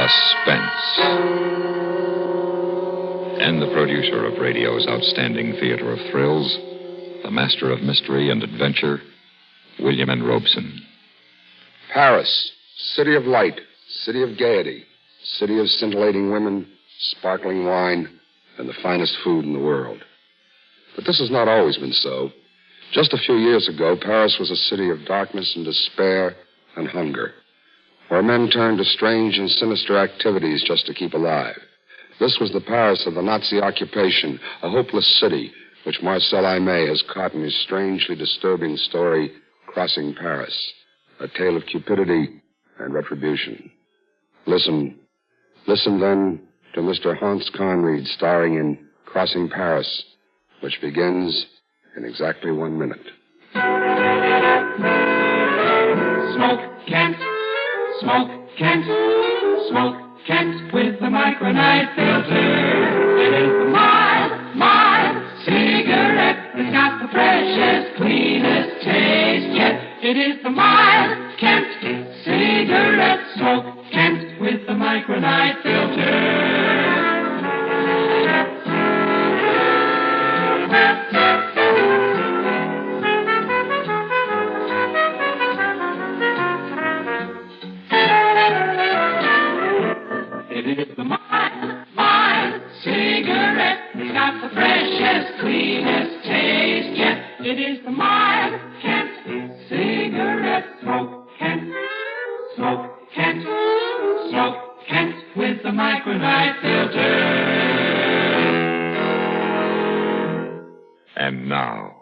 Suspense. And the producer of radio's outstanding theater of thrills, the master of mystery and adventure, William N. Robeson. Paris, city of light, city of gaiety, city of scintillating women, sparkling wine, and the finest food in the world. But this has not always been so. Just a few years ago, Paris was a city of darkness and despair and hunger, where men turned to strange and sinister activities just to keep alive. This was the Paris of the Nazi occupation, a hopeless city, which Marcel Aimé has caught in his strangely disturbing story, Crossing Paris, a tale of cupidity and retribution. Listen then to Mr. Hans Conried starring in Crossing Paris, which begins in exactly 1 minute. Smoke Kent, smoke Kent with the micronite filter. It is the mild cigarette that's got the freshest, cleanest taste yet. It is the mild Kent cigarette. Smoke Kent with the micronite filter. It is the mild cigarette. It's got the freshest, cleanest taste yet. It is the mild Kent cigarette. Smoke Kent with the micronite filter. And now,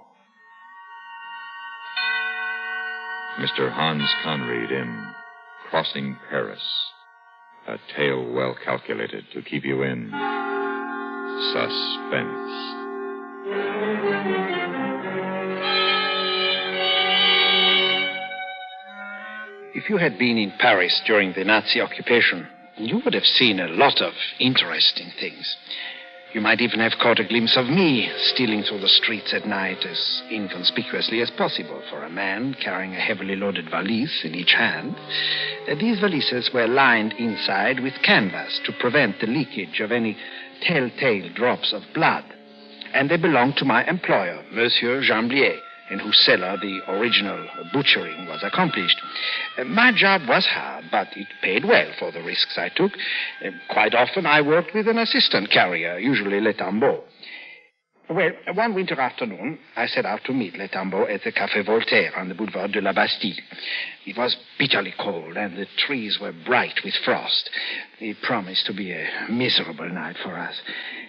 Mr. Hans Conried in Crossing Paris. A tale well calculated to keep you in suspense. If you had been in Paris during the Nazi occupation, you would have seen a lot of interesting things. You might even have caught a glimpse of me stealing through the streets at night as inconspicuously as possible for a man carrying a heavily loaded valise in each hand. These valises were lined inside with canvas to prevent the leakage of any telltale drops of blood. And they belonged to my employer, Monsieur Jamblier, in whose cellar the original butchering was accomplished. My job was hard, but it paid well for the risks I took. Quite often I worked with an assistant carrier, usually Le Tambeau. Well, one winter afternoon, I set out to meet Le Tambeau at the Café Voltaire on the Boulevard de la Bastille. It was bitterly cold, and the trees were bright with frost. It promised to be a miserable night for us.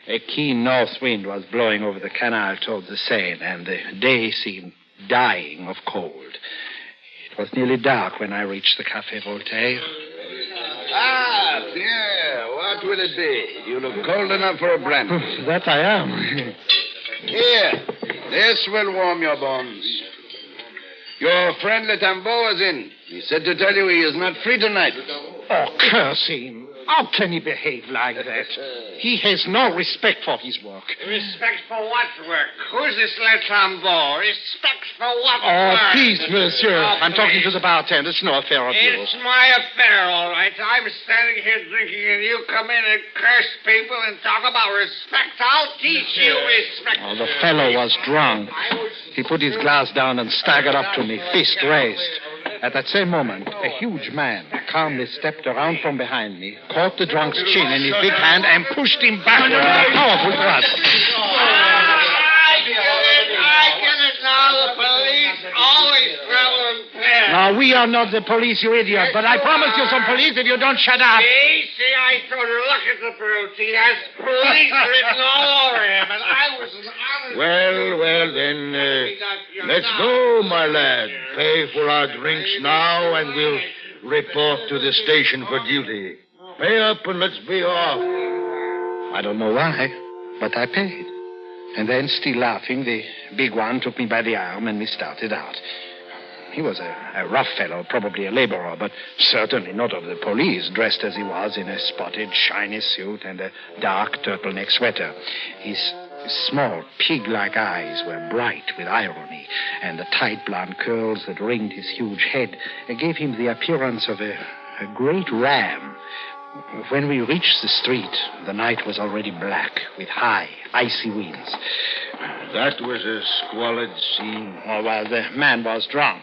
A keen north wind was blowing over the canal toward the Seine, and the day seemed dying of cold. It was nearly dark when I reached the Café Voltaire. Ah, Pierre, what will it be? You look cold enough for a brandy. That I am. Here, this will warm your bones. Your friend Le Tambeau is in. He said to tell you he is not free tonight. Oh, curse him. How can he behave like that? He has no respect for his work. Respect for what work? Who's this Le Tambeau? Respect for what Oh, work? please, monsieur. Oh, I'm talking please. to the bartender. It's no affair of yours. It's my affair, all right. I'm standing here drinking, and you come in and curse people and talk about respect. I'll teach you respect. Oh, the fellow was drunk. He put his glass down and staggered up to me, fist raised. At that same moment, a huge man calmly stepped around from behind me, caught the drunk's chin in his big hand, and pushed him backward with a powerful thrust. I get it now. The police always travel in pairs. Now, we are not the police, you idiot, but I promise you some police if you don't shut up. See, I told her, look at the brute. He has police written all over him, and I was an honest... Well, then, let's go, my lad. Pay for our drinks now, and we'll report to the station for duty. Pay up and let's be off. I don't know why, but I paid. And then, still laughing, the big one took me by the arm and we started out. He was a rough fellow, probably a laborer, but certainly not of the police, dressed as he was in a spotted, shiny suit and a dark turtleneck sweater. His small, pig-like eyes were bright with irony, and the tight blonde curls that ringed his huge head gave him the appearance of a great ram When we reached the street, the night was already black with high, icy winds. That was a squalid scene. Oh, well, the man was drunk.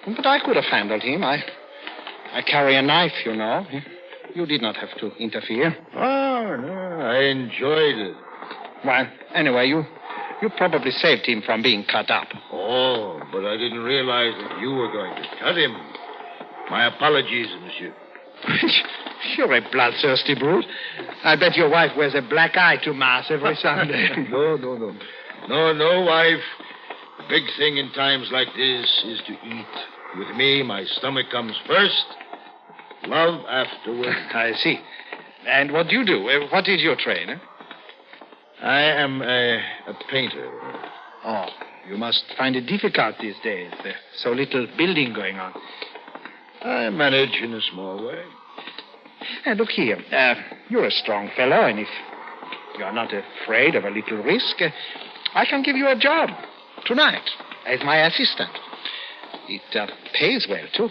But I could have handled him. I carry a knife, you know. You did not have to interfere. Oh, no, I enjoyed it. Well, anyway, you probably saved him from being cut up. Oh, but I didn't realize that you were going to cut him. My apologies, monsieur. You're a bloodthirsty brute. I bet your wife wears a black eye to Mass every Sunday. No, wife. The big thing in times like this is to eat. With me, my stomach comes first, love afterward. I see. And what do you do? What is your trade? I am a painter. Oh, you must find it difficult these days. There's so little building going on. I manage in a small way. Look here. You're a strong fellow, and if you're not afraid of a little risk, I can give you a job tonight as my assistant. It pays well, too.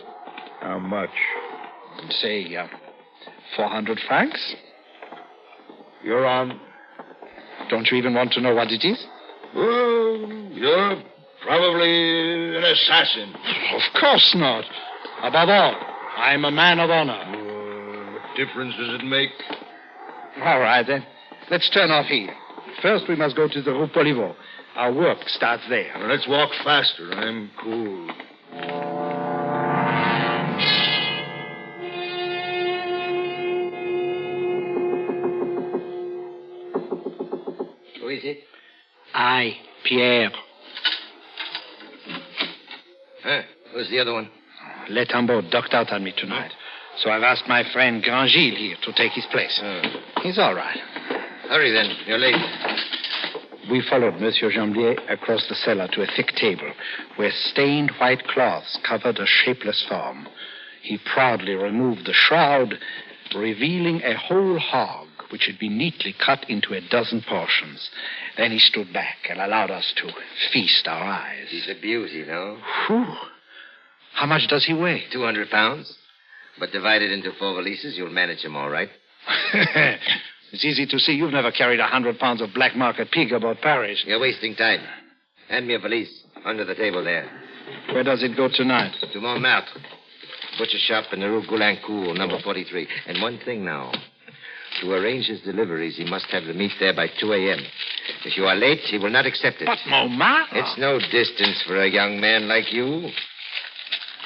How much? Say, 400 francs. You're on. Don't you even want to know what it is? Well, you're probably an assassin. Of course not. Above all, I'm a man of honor. What difference does it make? All right, then. Let's turn off here. First, we must go to the Rue Poliveau. Our work starts there. Well, let's walk faster. I'm cool. Who is it? I, Pierre. Who's the other one? Letambeau ducked out on me tonight. So I've asked my friend Grangil here to take his place. He's all right. Hurry, then. You're late. We followed Monsieur Jamblier across the cellar to a thick table where stained white cloths covered a shapeless form. He proudly removed the shroud, revealing a whole hog which had been neatly cut into a dozen portions. Then he stood back and allowed us to feast our eyes. He's a beauty, no? Whew. How much does he weigh? 200 pounds. But divided into 4 valises, you'll manage him all right. It's easy to see you've never carried 100 pounds of black market pig about Paris. You're wasting time. Hand me a valise under the table there. Where does it go tonight? To Montmartre. Butcher shop in the Rue Goulincourt, number 43. And one thing now. To arrange his deliveries, he must have the meat there by 2 a.m. If you are late, he will not accept it. But Montmartre? It's no distance for a young man like you.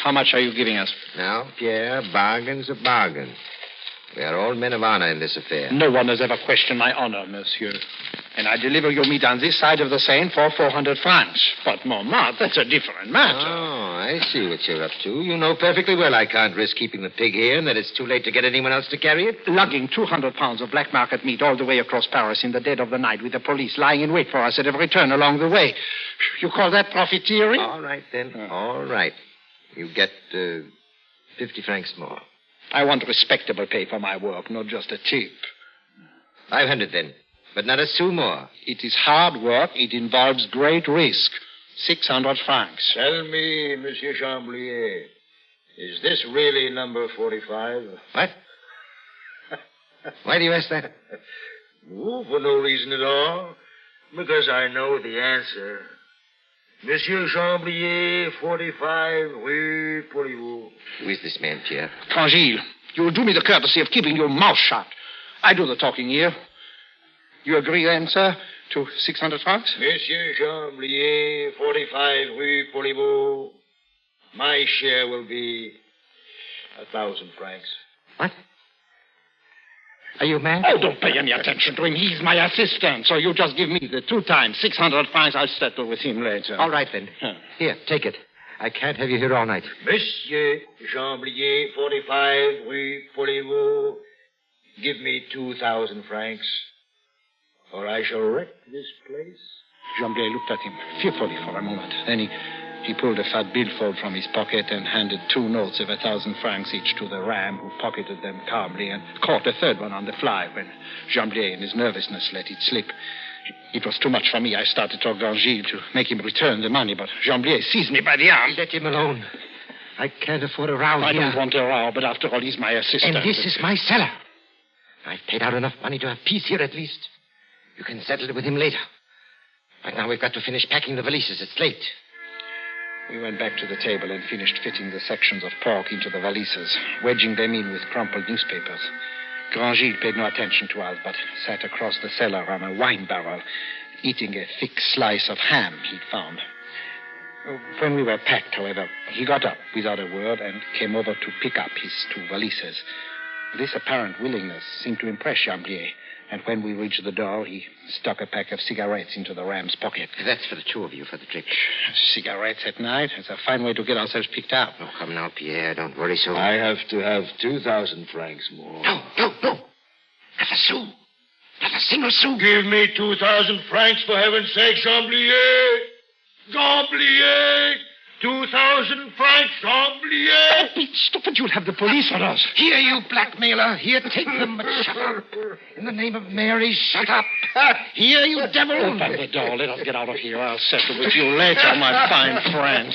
How much are you giving us? Now, Pierre, bargain's a bargain. We are all men of honor in this affair. No one has ever questioned my honor, monsieur. And I deliver your meat on this side of the Seine for 400 francs. But Montmartre, that's a different matter. Oh, I see what you're up to. You know perfectly well I can't risk keeping the pig here and that it's too late to get anyone else to carry it. Lugging 200 pounds of black market meat all the way across Paris in the dead of the night with the police lying in wait for us at every turn along the way. You call that profiteering? All right, then. All right. You get 50 francs more. I want respectable pay for my work, not just a tip. 500, then. But not a sou more. It is hard work. It involves great risk. 600 francs. Tell me, Monsieur Chamblier, is this really number 45? What? Why do you ask that? Oh, for no reason at all. Because I know the answer. Monsieur Chamblier, 45, Rue Poliveau. Who is this man, Pierre? Grangil, you will do me the courtesy of keeping your mouth shut. I do the talking here. You agree then, sir, to 600 francs? Monsieur Chamblier, 45, Rue Poliveau. My share will be 1,000 francs. What? Are you mad? Oh, don't pay any attention to him. He's my assistant. So you just give me the 2 times 600 francs. I'll settle with him later. All right, then. Here, take it. I can't have you here all night. Monsieur Chamblier, 45, Rue Poliveau. Give me 2,000 francs, or I shall wreck this place. Jamblier looked at him fearfully for a moment. Then he pulled a fat billfold from his pocket and handed 2 notes of 1,000 francs each to the ram, who pocketed them calmly and caught a third one on the fly when Jamblier, in his nervousness, let it slip. It was too much for me. I started to Grangil to make him return the money, but Jamblier seized me by the arm. Let him alone. I can't afford a row I here. don't want a row, but after all, he's my assistant. And this is my cellar. I've paid out enough money to have peace here at least. You can settle it with him later. Right now, we've got to finish packing the valises. It's late. We went back to the table and finished fitting the sections of pork into the valises, wedging them in with crumpled newspapers. Grand-Gilles paid no attention to us, but sat across the cellar on a wine barrel, eating a thick slice of ham he'd found. When we were packed, however, he got up without a word and came over to pick up his 2 valises. This apparent willingness seemed to impress Chamblier, and when we reached the door, he stuck a pack of cigarettes into the ram's pocket. That's for the 2 of you for the trip. Cigarettes at night? It's a fine way to get ourselves picked up. Oh, come now, Pierre. Don't worry so. I have to have 2,000 francs more. No. Not a sou. Not a single sou. Give me 2,000 francs, for heaven's sake, Chamblier! Chamblier! 2,000 francs, Chamblier! Stop it, you'll have the police on us. Here, you blackmailer. Here, take them, but shut up. In the name of Mary, shut up. Here, you devil. Open the door. Let us get out of here. I'll settle with you later, my fine friend.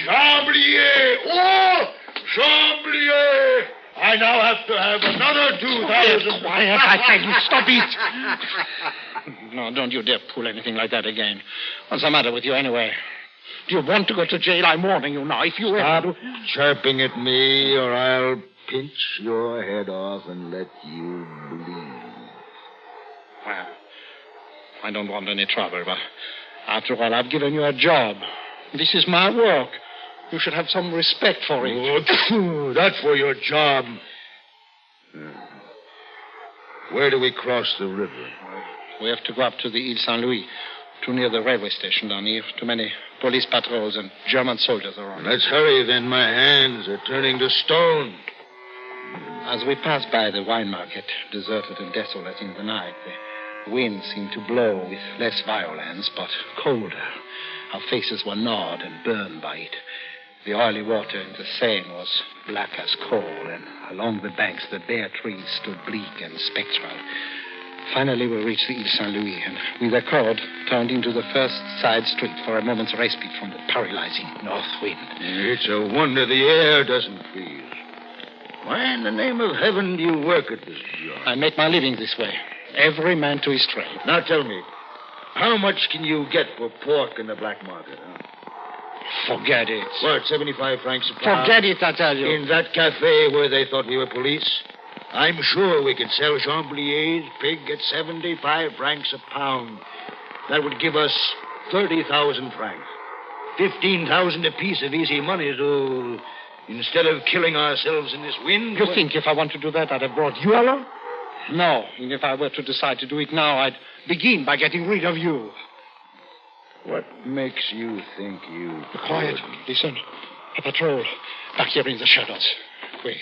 Chamblier! Oh! Chamblier! I now have to have another 2,000. Quiet, I tell you. Stop it. No, don't you dare pull anything like that again. What's the matter with you anyway? Do you want to go to jail? I'm warning you now. If you ever do... Chirping at me, or I'll pinch your head off and let you bleed. Well, I don't want any trouble, but after all, I've given you a job. This is my work. You should have some respect for it. Oh, that's for your job. Where do we cross the river? We have to go up to the Ile Saint-Louis, too near the railway station down here. Too many police patrols and German soldiers around. Let's hurry, then. My hands are turning to stone. As we passed by the wine market, deserted and desolate in the night, the wind seemed to blow with less violence, but colder. Our faces were gnawed and burned by it. The oily water in the Seine was black as coal, and along the banks the bare trees stood bleak and spectral. Finally, we reached the Ile Saint-Louis, and with a cord, turned into the first side street for a moment's respite from the paralyzing north wind. It's a wonder the air doesn't freeze. Why in the name of heaven do you work at this job? I make my living this way. Every man to his trade. Now tell me, how much can you get for pork in the black market? Huh? Forget it. What, 75 francs a pound? Forget it, I tell you. In that cafe where they thought we were police? I'm sure we could sell Chamblier's pig at 75 francs a pound. That would give us 30,000 francs. 15,000 apiece of easy money to... Instead of killing ourselves in this wind... You think if I want to do that, I'd have brought you along? No. And if I were to decide to do it now, I'd begin by getting rid of you. What makes you think you... Quiet. Listen. A patrol. Back here in the shadows. Quick.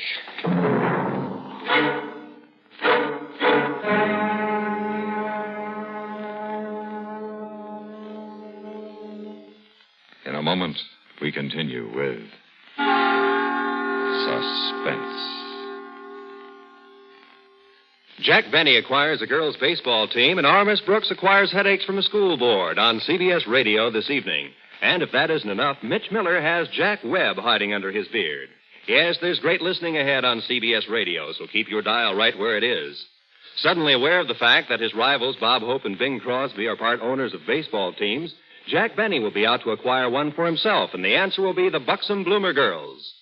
In a moment, we continue with Suspense. Jack Benny acquires a girls' baseball team, and R. Miss Brooks acquires headaches from a school board on CBS Radio this evening. And if that isn't enough, Mitch Miller has Jack Webb hiding under his beard. Yes, there's great listening ahead on CBS Radio, so keep your dial right where it is. Suddenly aware of the fact that his rivals Bob Hope and Bing Crosby are part owners of baseball teams, Jack Benny will be out to acquire one for himself, and the answer will be the Buxom Bloomer Girls.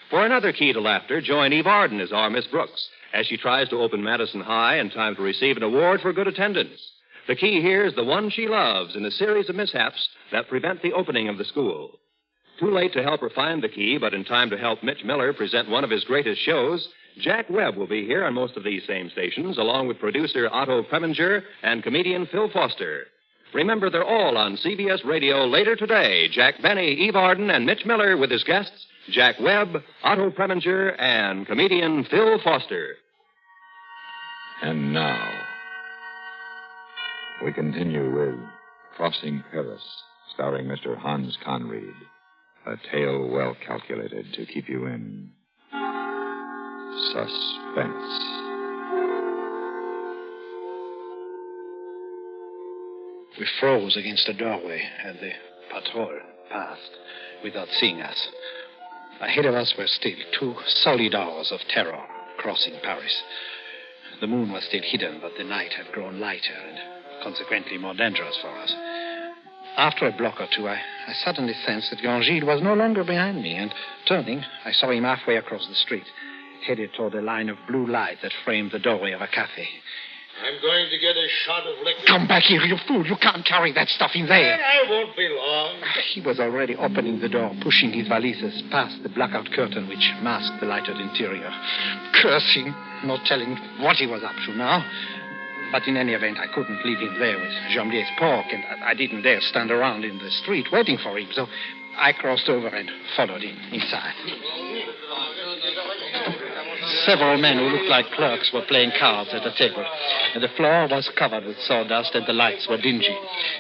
For another key to laughter, join Eve Arden as our Miss Brooks as she tries to open Madison High in time to receive an award for good attendance. The key here is the one she loves in a series of mishaps that prevent the opening of the school. Too late to help her find the key, but in time to help Mitch Miller present one of his greatest shows, Jack Webb will be here on most of these same stations, along with producer Otto Preminger and comedian Phil Foster. Remember, they're all on CBS Radio later today. Jack Benny, Eve Arden, and Mitch Miller with his guests, Jack Webb, Otto Preminger, and comedian Phil Foster. And now, we continue with Crossing Paris, starring Mr. Hans Conried. A tale well calculated to keep you in suspense. We froze against the doorway, and the patrol passed without seeing us. Ahead of us were still 2 solid hours of terror crossing Paris. The moon was still hidden, but the night had grown lighter and consequently more dangerous for us. After a block or two, I suddenly sensed that Grandgil was no longer behind me, and turning, I saw him halfway across the street, headed toward a line of blue light that framed the doorway of a cafe. I'm going to get a shot of liquor. Come back here, you fool. You can't carry that stuff in there. I won't be long. He was already opening the door, pushing his valises past the blackout curtain which masked the lighted interior. Cursing, not telling what he was up to now. But in any event, I couldn't leave him there with Jamblier's pork, and I didn't dare stand around in the street waiting for him, so I crossed over and followed him inside. Several men who looked like clerks were playing cards at a table, and the floor was covered with sawdust and the lights were dingy.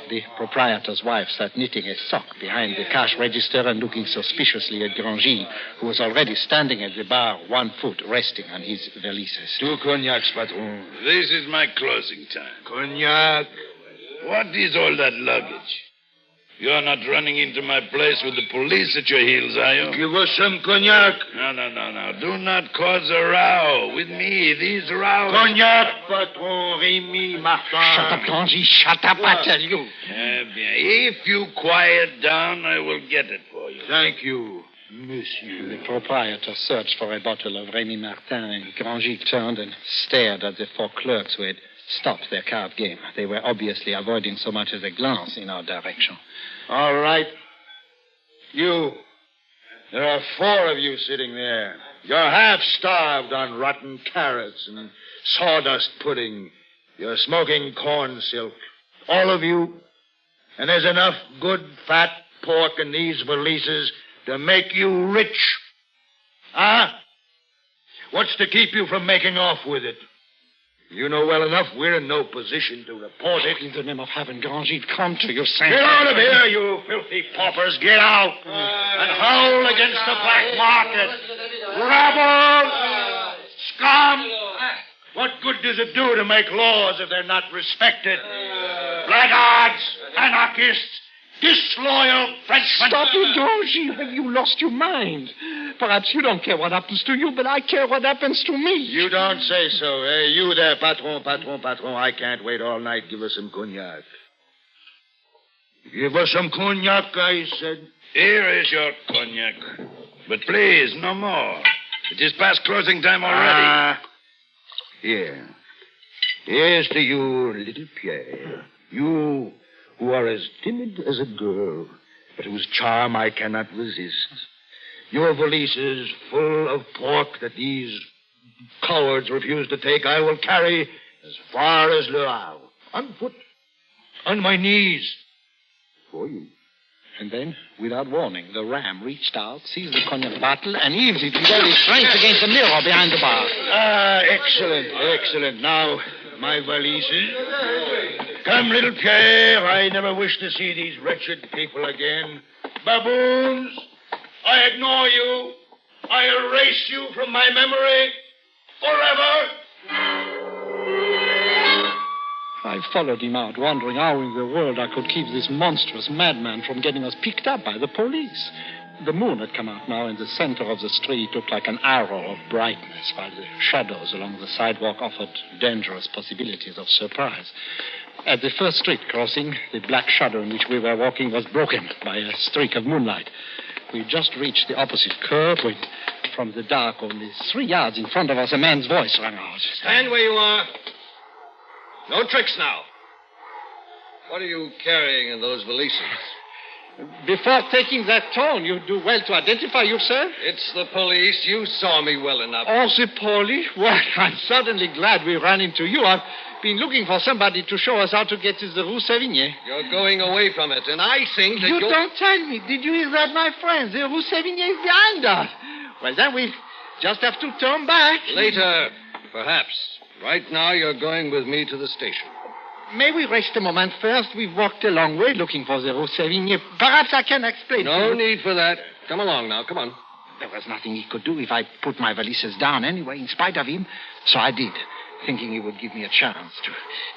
The proprietor's wife sat knitting a sock behind the cash register and looking suspiciously at Grandgil, who was already standing at the bar, 1 foot resting on his valises. 2 cognacs, patron. This is my closing time. Cognac. What is all that luggage? You're not running into my place with the police at your heels, are you? Give us some cognac. No. Do not cause a row. With me, these rows... Cognac, patron, Rémi, Martin. Shut up, Grandgil. Shut up, I tell you. If you quiet down, I will get it for you. Thank you, monsieur. The proprietor searched for a bottle of Rémi Martin, and Grandgil turned and stared at the 4 clerks who had stopped their card game. They were obviously avoiding so much as a glance in our direction. All right. You. There are 4 of you sitting there. You're half-starved on rotten carrots and sawdust pudding. You're smoking corn silk. All of you. And there's enough good, fat pork in these valises to make you rich. Huh? What's to keep you from making off with it? You know well enough we're in no position to report it. In the name of heaven, Grandgil, come to your senses. Get out of here, you filthy paupers. Get out. And howl against the black market. Rabble! Scum! What good does it do to make laws if they're not respected? Blackguards! Anarchists! Disloyal Frenchmen! Stop it, Grandgil. Have you lost your mind? Perhaps you don't care what happens to you, but I care what happens to me. You don't say so. Hey, you there, patron. I can't wait all night. Give us some cognac. Give us some cognac, I said. Here is your cognac. But please, no more. It is past closing time already. Here. Here's to you, little Pierre. You who are as timid as a girl, but whose charm I cannot resist. Your valises full of pork that these cowards refuse to take, I will carry as far as Le Havre, on foot, on my knees, for you. And then, without warning, the ram reached out, seized the cognac bottle, and heaved it with all his strength against the mirror behind the bar. Excellent. Now, my valises. Come, little Pierre. I never wish to see these wretched people again. Baboons, I ignore you. I erase you from my memory forever. I followed him out, wondering how in the world I could keep this monstrous madman from getting us picked up by the police. The moon had come out now, and the center of the street looked like an arrow of brightness, while the shadows along the sidewalk offered dangerous possibilities of surprise. At the first street crossing, the black shadow in which we were walking was broken by a streak of moonlight. We just reached the opposite curve when, from the dark only 3 yards in front of us, a man's voice rang out. Stand where you are. No tricks now. What are you carrying in those valises? Before taking that tone, you do well to identify yourself. It's the police. You saw me well enough. Oh, the police? Well, I'm certainly glad we ran into you. I've been looking for somebody to show us how to get to the Rue Sévigné. You're going away from it, and I think that You don't tell me. Did you hear that, my friend? The Rue Sévigné is behind us. Well, then we just have to turn back. Later, perhaps. Right now, you're going with me to the station. May we rest a moment first? We've walked a long way looking for the Rue Sévigné. Perhaps I can explain. No need for that. Come along now. Come on. There was nothing he could do if I put my valises down anyway, in spite of him. So I did, thinking he would give me a chance to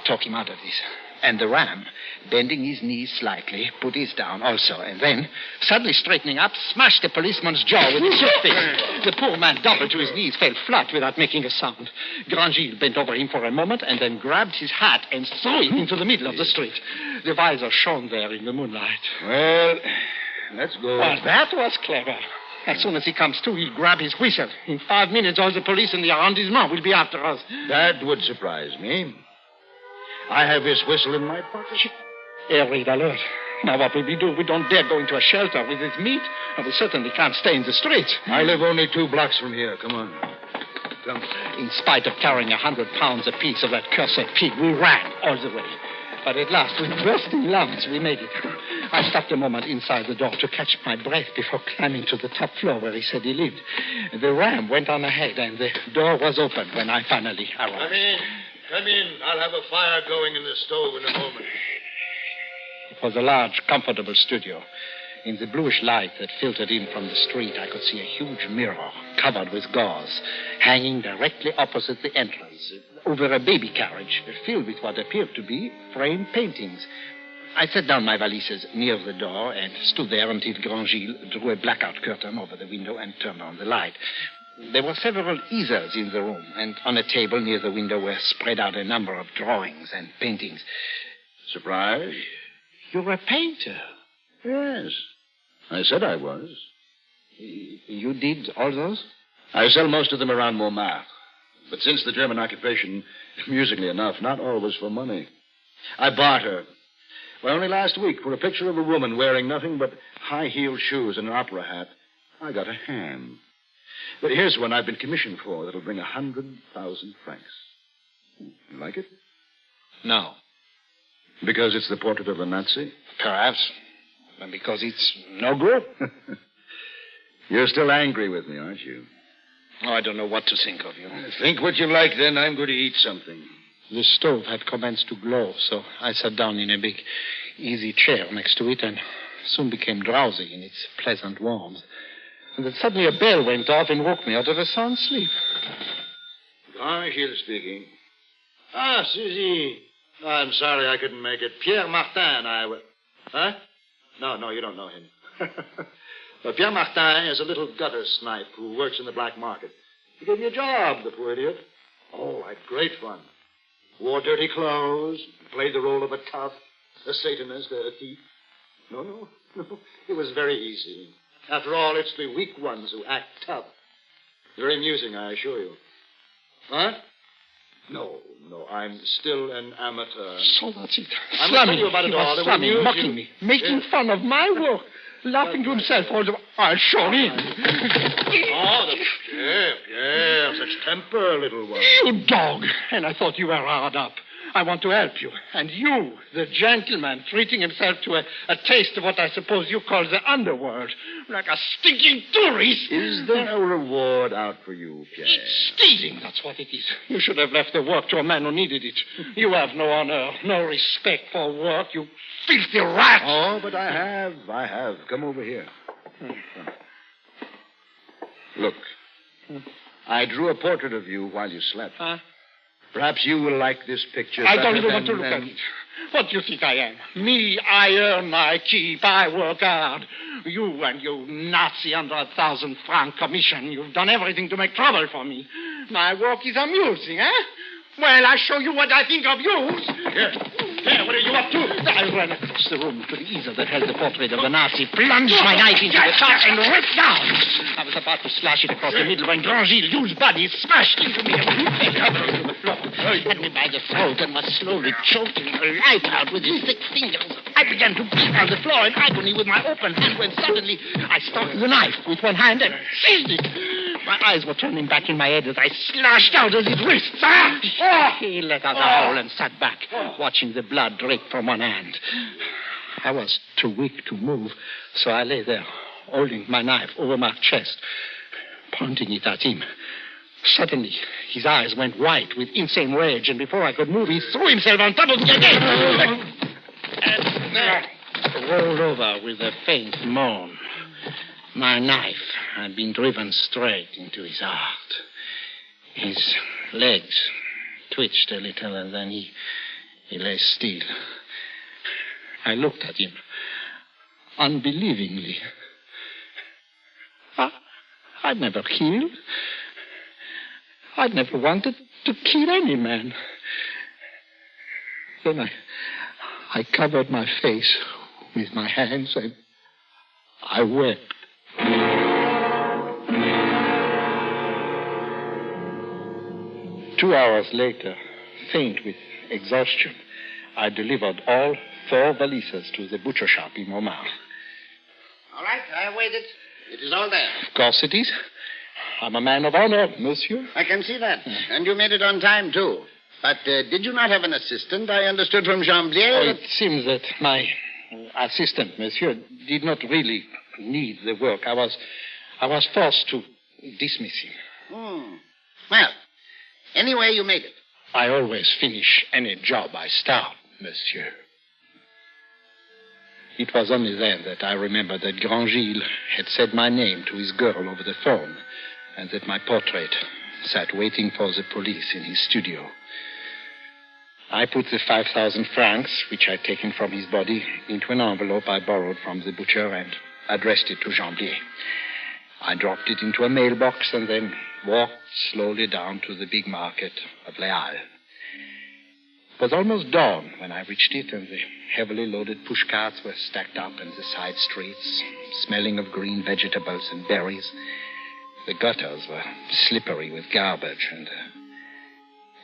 talk him out of this. And the ram, bending his knees slightly, put his down also, and then, suddenly straightening up, smashed the policeman's jaw with his fist. The poor man doubled to his knees, fell flat without making a sound. Grandgilles bent over him for a moment and then grabbed his hat and threw it into the middle of the street. The visor shone there in the moonlight. Well, let's go. Well, that was clever. As soon as he comes to, he'll grab his whistle. In 5 minutes, all the police in the arrondissement will be after us. That would surprise me. I have his whistle in my pocket. Air raid alert. Now what will we do? We don't dare go into a shelter with his meat, and we certainly can't stay in the streets. I live only 2 blocks from here. Come on. Come. In spite of carrying 100 pounds apiece of that cursed pig, we ran all the way. But at last, with bursting lungs, we made it. I stopped a moment inside the door to catch my breath before climbing to the top floor where he said he lived. The ram went on ahead, and the door was open when I finally arrived. Come in. Come in. I'll have a fire going in the stove in a moment. It was a large, comfortable studio. In the bluish light that filtered in from the street, I could see a huge mirror covered with gauze, hanging directly opposite the entrance, over a baby carriage filled with what appeared to be framed paintings. I set down my valises near the door and stood there until Grandgilles drew a blackout curtain over the window and turned on the light. There were several easels in the room, and on a table near the window were spread out a number of drawings and paintings. Surprise? You're a painter? Yes. I said I was. You did all those? I sell most of them around Montmartre. But since the German occupation, amusingly enough, not always for money. I barter. Well, only last week, for a picture of a woman wearing nothing but high-heeled shoes and an opera hat, I got a ham. But here's one I've been commissioned for that'll bring 100,000 francs. You like it? No. Because it's the portrait of a Nazi? Perhaps. And because it's no good. You're still angry with me, aren't you? Oh, I don't know what to think of you. Think what you like, then. I'm going to eat something. The stove had commenced to glow, so I sat down in a big, easy chair next to it and soon became drowsy in its pleasant warmth. And then suddenly a bell went off and woke me out of a sound sleep. Grandgilles speaking. Ah, Suzy. I'm sorry I couldn't make it. Pierre Martin, Huh? No, you don't know him. Well, Pierre Martin is a little gutter snipe who works in the black market. He gave me a job, the poor idiot. Oh, I had great fun. Wore dirty clothes, played the role of a tough, a Satanist, a thief. No. It was very easy. After all, it's the weak ones who act tough. Very amusing, I assure you. Huh? No, I'm still an amateur. So that's it. I'm going to tell you about it all. It will amuse mocking me, making fun of my work, laughing to himself all the... I'll show him. Pierre, such temper, little one. You dog! And I thought you were hard up. I want to help you. And you, the gentleman, treating himself to a taste of what I suppose you call the underworld, like a stinking tourist. Is there a reward out for you, Pierre? It's stealing, that's what it is. You should have left the work to a man who needed it. You have no honor, no respect for work, you filthy rat. Oh, but I have. Come over here. Look, I drew a portrait of you while you slept. Huh? Perhaps you will like this picture. I don't even want to look at it. What do you think I am? Me, I earn my keep. I work hard. You and your Nazi 100,000 franc commission. You've done everything to make trouble for me. My work is amusing, eh? Well, I'll show you what I think of you. Here, what are you up to? I ran across the room to the easel that held the portrait of the Nazi, plunged my knife into the top, and ripped down. I was about to slash it across the middle when Grandgilles' huge body smashed into me and fell to the floor. He had me by the throat and was slowly choking the life out with his thick fingers. I began to beat on the floor in agony with my open hand when suddenly I stopped the knife with one hand and seized it. My eyes were turning back in my head as I slashed out at his wrists. He let out a howl and sat back, watching the blood drip from one hand. I was too weak to move, so I lay there, holding my knife over my chest, pointing it at him. Suddenly, his eyes went white with insane rage, and before I could move, he threw himself on top of me again. And then rolled over with a faint moan. My knife had been driven straight into his heart. His legs twitched a little, and then he He lay still. I looked at him unbelievingly. I'd never killed. I'd never wanted to kill any man. Then I covered my face with my hands and I wept. Two hours later, faint with exhaustion, I delivered all 4 valises to the butcher shop in Montmartre. All right, I waited. It is all there. Of course it is. I'm a man of honor, monsieur. I can see that. And you made it on time, too. But did you not have an assistant? I understood from Jamblier It seems that my assistant, monsieur, did not really need the work. I was forced to dismiss him. Well, anyway, you made it. I always finish any job I start, monsieur. It was only then that I remembered that Grandgilles had said my name to his girl over the phone, and that my portrait sat waiting for the police in his studio. I put the 5,000 francs, which I'd taken from his body, into an envelope I borrowed from the butcher and addressed it to Jamblier. I dropped it into a mailbox and then walked slowly down to the big market of Les Halles. It was almost dawn when I reached it, and the heavily loaded pushcarts were stacked up in the side streets, smelling of green vegetables and berries. The gutters were slippery with garbage, and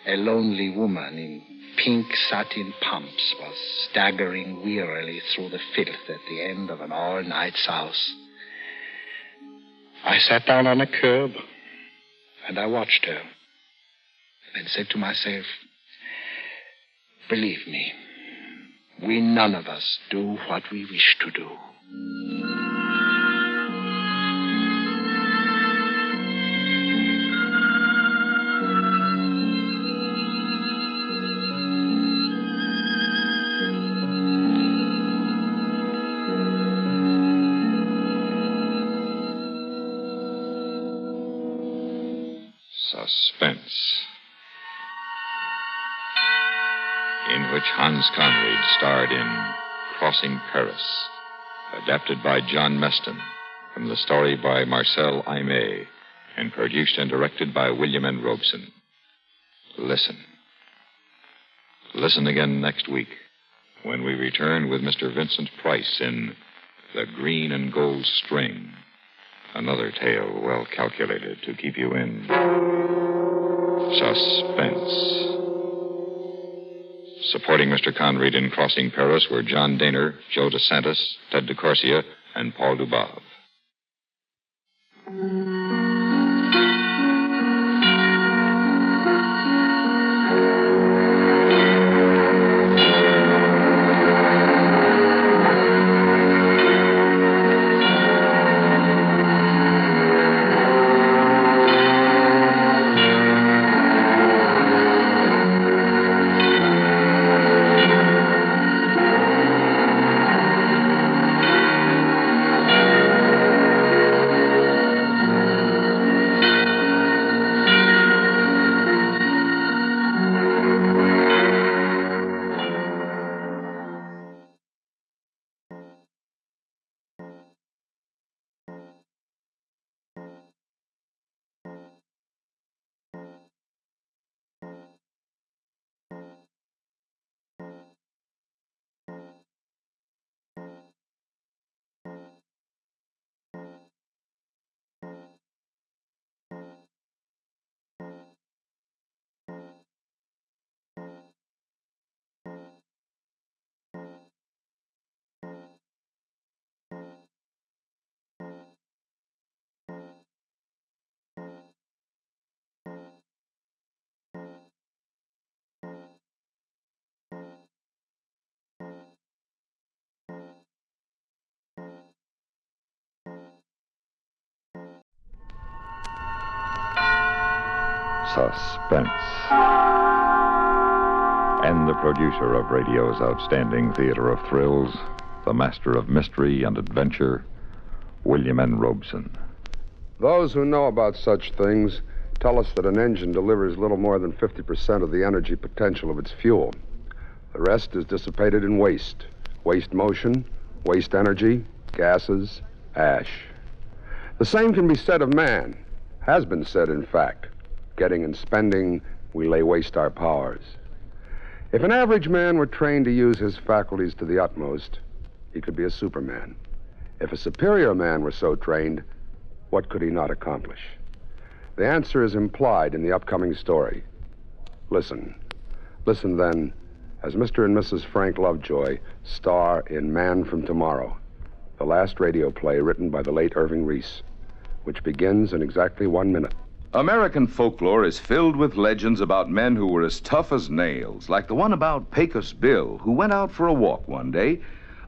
a lonely woman in pink satin pumps was staggering wearily through the filth at the end of an all-night souse. I sat down on a curb, and I watched her, and said to myself, believe me, we none of us do what we wish to do. Suspense, in which Hans Conried starred in Crossing Paris, adapted by John Meston from the story by Marcel Aimé, and produced and directed by William N. Robeson. Listen. Listen again next week when we return with Mr. Vincent Price in The Green and Gold String, another tale well calculated to keep you in suspense. Supporting Mr. Conried in Crossing Paris were John Daner, Joe DeSantis, Ted DeCorsia, and Paul Dubov. Suspense. And the producer of radio's outstanding theater of thrills, the master of mystery and adventure, William N. Robeson. Those who know about such things tell us that an engine delivers little more than 50% of the energy potential of its fuel. The rest is dissipated in waste. Waste motion, waste energy, gases, ash. The same can be said of man. Has been said, in fact. Getting and spending, we lay waste our powers. If an average man were trained to use his faculties to the utmost, he could be a superman. If a superior man were so trained, what could he not accomplish? The answer is implied in the upcoming story. Listen. Listen, then, as Mr. and Mrs. Frank Lovejoy star in Man from Tomorrow, the last radio play written by the late Irving Reese, which begins in exactly 1 minute. American folklore is filled with legends about men who were as tough as nails, like the one about Pecos Bill, who went out for a walk one day.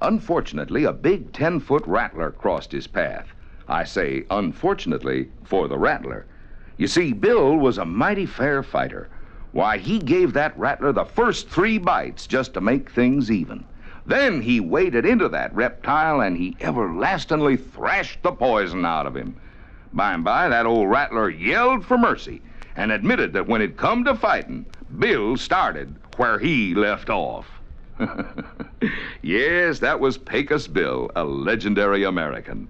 Unfortunately, a big 10-foot rattler crossed his path. I say unfortunately for the rattler. You see, Bill was a mighty fair fighter. Why, he gave that rattler the first 3 bites just to make things even. Then he waded into that reptile and he everlastingly thrashed the poison out of him. By and by, that old rattler yelled for mercy and admitted that when it come to fighting, Bill started where he left off. Yes, that was Pecos Bill, a legendary American.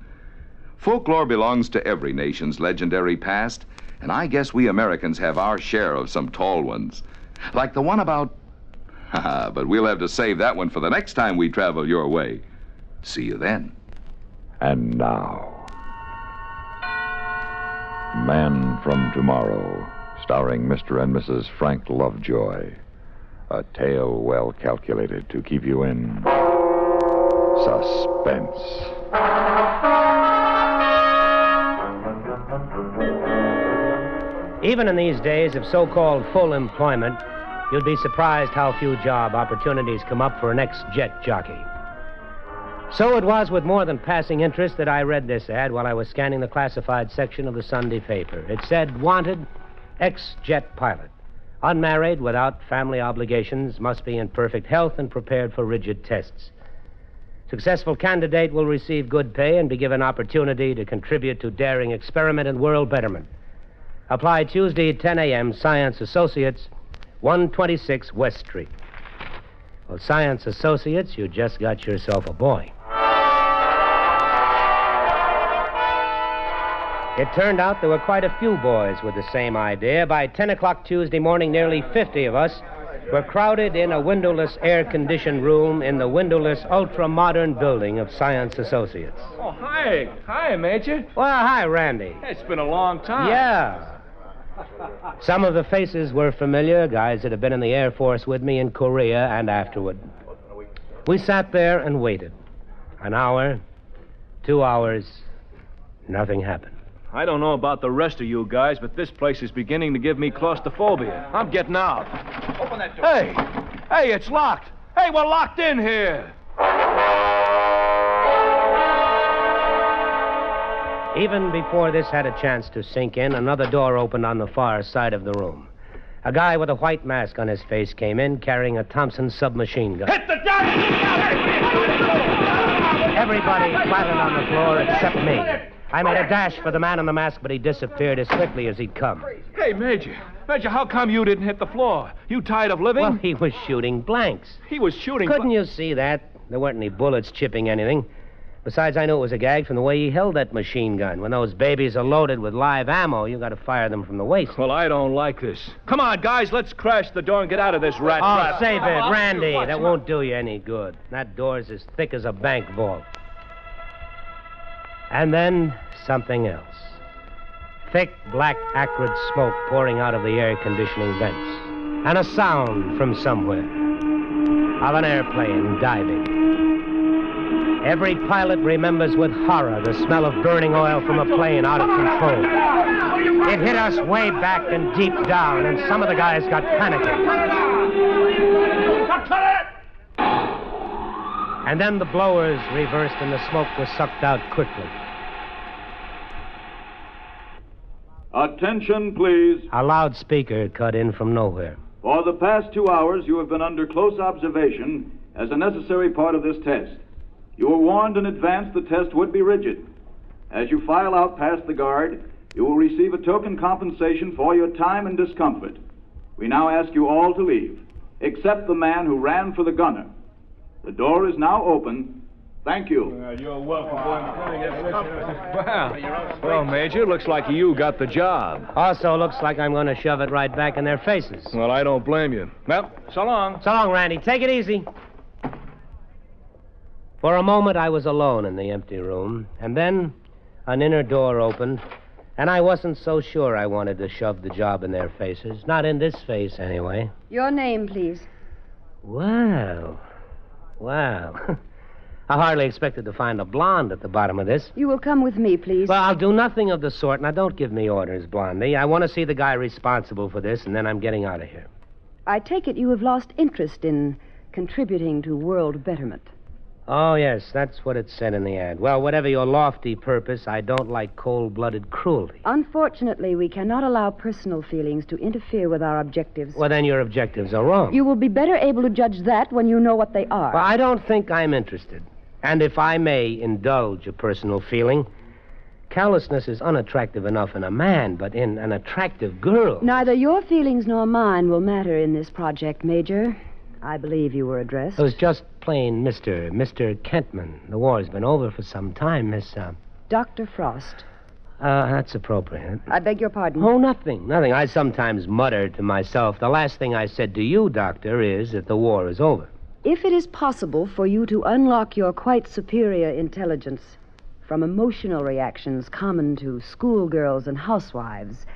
Folklore belongs to every nation's legendary past, and I guess we Americans have our share of some tall ones. Like the one about... but we'll have to save that one for the next time we travel your way. See you then. And now, Man from Tomorrow, starring Mr. and Mrs. Frank Lovejoy. A tale well calculated to keep you in suspense. Even in these days of so-called full employment, you'd be surprised how few job opportunities come up for an ex-jet jockey. So it was with more than passing interest that I read this ad while I was scanning the classified section of the Sunday paper. It said, wanted, ex-jet pilot. Unmarried, without family obligations, must be in perfect health and prepared for rigid tests. Successful candidate will receive good pay and be given opportunity to contribute to daring experiment and world betterment. Apply Tuesday at 10 a.m., Science Associates, 126 West Street. Well, Science Associates, you just got yourself a boy. It turned out there were quite a few boys with the same idea. By 10 o'clock Tuesday morning, nearly 50 of us were crowded in a windowless, air-conditioned room in the windowless, ultra-modern building of Science Associates. Oh, hi. Hi, Major. Well, hi, Randy. It's been a long time. Yeah. Some of the faces were familiar, guys that had been in the Air Force with me in Korea and afterward. We sat there and waited. An hour, 2 hours, nothing happened. I don't know about the rest of you guys, but this place is beginning to give me claustrophobia. I'm getting out. Open that door. Hey, it's locked. Hey, we're locked in here. Even before this had a chance to sink in, another door opened on the far side of the room. A guy with a white mask on his face came in, carrying a Thompson submachine gun. Hit the deck! Everybody flattened on the floor except me. I made a dash for the man in the mask, but he disappeared as quickly as he'd come. Hey, Major, how come you didn't hit the floor? You tired of living? Well, he was shooting blanks. He was shooting... Couldn't you see that? There weren't any bullets chipping anything. Besides, I knew it was a gag from the way he held that machine gun. When those babies are loaded with live ammo, you got to fire them from the waist. Well, I don't like this. Come on, guys, let's crash the door and get out of this rat trap. Oh, save it, Randy. That won't do you any good. That door's as thick as a bank vault. And then something else. Thick, black, acrid smoke pouring out of the air conditioning vents. And a sound from somewhere. Of an airplane diving. Every pilot remembers with horror the smell of burning oil from a plane out of control. It hit us way back and deep down, and some of the guys got panicky. And then the blowers reversed and the smoke was sucked out quickly. Attention, please. A loudspeaker cut in from nowhere. For the past 2 hours, you have been under close observation as a necessary part of this test. You were warned in advance the test would be rigid. As you file out past the guard, you will receive a token compensation for your time and discomfort. We now ask you all to leave. except the man who ran for the gunner. The door is now open. Thank you. You're welcome, Well, Major, looks like you got the job. Also looks like I'm going to shove it right back in their faces. Well, I don't blame you. Well, so long. So long, Randy. Take it easy. For a moment, I was alone in the empty room, and then an inner door opened, and I wasn't so sure I wanted to shove the job in their faces. Not in this face, anyway. Your name, please. Well. I hardly expected to find a blonde at the bottom of this. You will come with me, please. Well, I'll do nothing of the sort. Now, don't give me orders, Blondie. I want to see the guy responsible for this, and then I'm getting out of here. I take it you have lost interest in contributing to world betterment. Oh, yes, that's what it said in the ad. Well, whatever your lofty purpose, I don't like cold-blooded cruelty. Unfortunately, we cannot allow personal feelings to interfere with our objectives. Well, then your objectives are wrong. You will be better able to judge that when you know what they are. Well, I don't think I'm interested. And if I may indulge a personal feeling, callousness is unattractive enough in a man, but in an attractive girl... Neither your feelings nor mine will matter in this project, Major. I believe you were addressed. It was just plain Mr. Kentman. The war's been over for some time, Miss... Dr. Frost. That's appropriate. I beg your pardon? Oh, nothing. I sometimes mutter to myself. The last thing I said to you, Doctor, is that the war is over. If it is possible for you to unlock your quite superior intelligence from emotional reactions common to schoolgirls and housewives,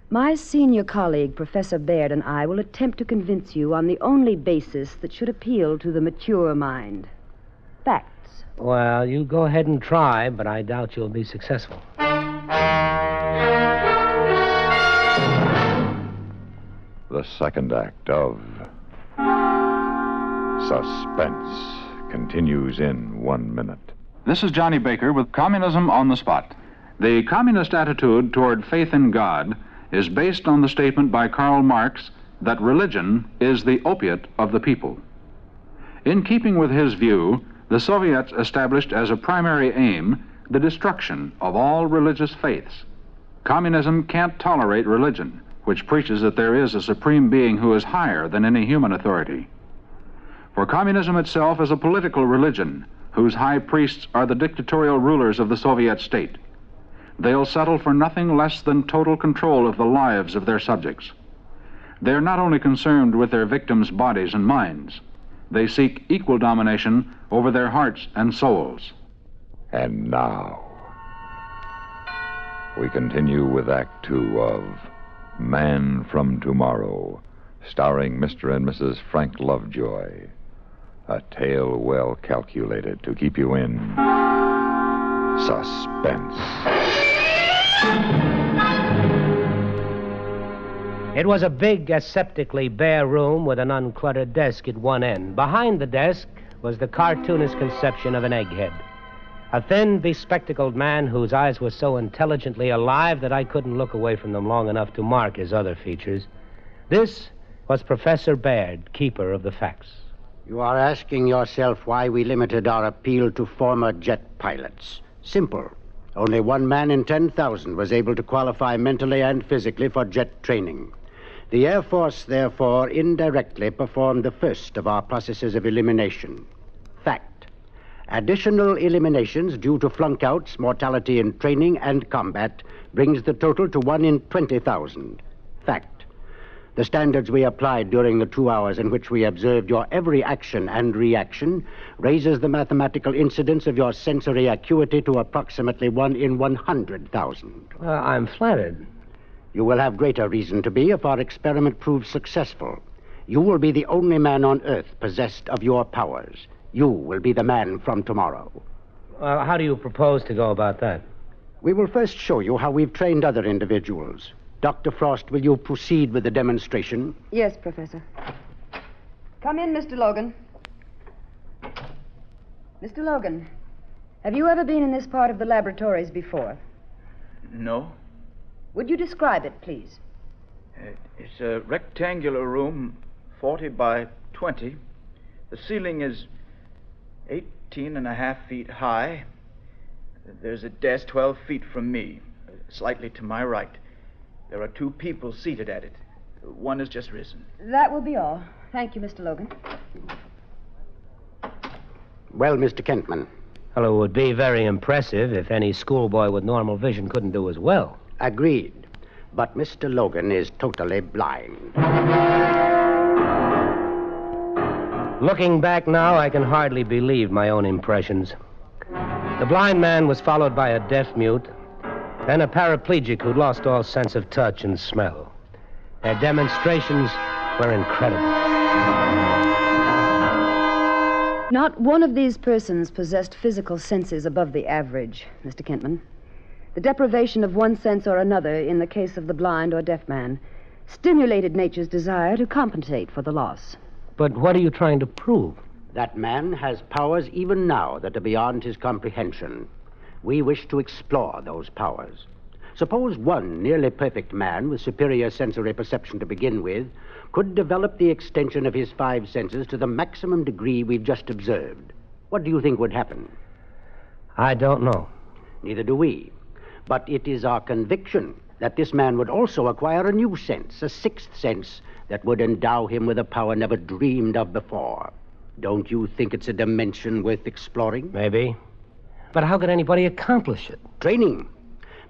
my senior colleague, Professor Baird, and I will attempt to convince you on the only basis that should appeal to the mature mind. Facts. Well, you go ahead and try, but I doubt you'll be successful. The second act of Suspense continues in 1 minute. This is Johnny Baker with Communism on the Spot. The communist attitude toward faith in God is based on the statement by Karl Marx that religion is the opiate of the people. In keeping with his view, the Soviets established as a primary aim the destruction of all religious faiths. Communism can't tolerate religion, which preaches that there is a supreme being who is higher than any human authority. For communism itself is a political religion whose high priests are the dictatorial rulers of the Soviet state. They'll settle for nothing less than total control of the lives of their subjects. They're not only concerned with their victims' bodies and minds, they seek equal domination over their hearts and souls. And now, we continue with Act Two of Man from Tomorrow, starring Mr. and Mrs. Frank Lovejoy. A tale well calculated to keep you in suspense. It was a big, aseptically bare room with an uncluttered desk at one end. Behind the desk was the cartoonist conception of an egghead. A thin, bespectacled man whose eyes were so intelligently alive that I couldn't look away from them long enough to mark his other features. This was Professor Baird, keeper of the facts. You are asking yourself why we limited our appeal to former jet pilots. Simple. Only one man in 10,000 was able to qualify mentally and physically for jet training. The Air Force, therefore, indirectly performed the first of our processes of elimination. Fact. Additional eliminations due to flunkouts, mortality in training, and combat brings the total to 1 in 20,000. Fact. The standards we applied during the 2 hours in which we observed your every action and reaction raises the mathematical incidence of your sensory acuity to approximately 1 in 100,000. I'm flattered. You will have greater reason to be if our experiment proves successful. You will be the only man on Earth possessed of your powers. You will be the man from tomorrow. How do you propose to go about that? We will first show you how we've trained other individuals. Dr. Frost, will you proceed with the demonstration? Yes, Professor. Come in, Mr. Logan. Mr. Logan, have you ever been in this part of the laboratories before? No. Would you describe it, please? It's a rectangular room, 40 by 20. The ceiling is 18.5 feet high. There's a desk 12 feet from me, slightly to my right. There are 2 people seated at it. One has just risen. That will be all. Thank you, Mr. Logan. Well, Mr. Kentman. Well, it would be very impressive if any schoolboy with normal vision couldn't do as well. Agreed. But Mr. Logan is totally blind. Looking back now, I can hardly believe my own impressions. The blind man was followed by a deaf mute, then a paraplegic who'd lost all sense of touch and smell. Their demonstrations were incredible. Not one of these persons possessed physical senses above the average, Mr. Kentman. The deprivation of one sense or another, in the case of the blind or deaf man, stimulated nature's desire to compensate for the loss. But what are you trying to prove? That man has powers even now that are beyond his comprehension. We wish to explore those powers. Suppose one nearly perfect man with superior sensory perception to begin with could develop the extension of his 5 senses to the maximum degree we've just observed. What do you think would happen? I don't know. Neither do we. But it is our conviction that this man would also acquire a new sense, a 6th sense, that would endow him with a power never dreamed of before. Don't you think it's a dimension worth exploring? Maybe. But how could anybody accomplish it? Training.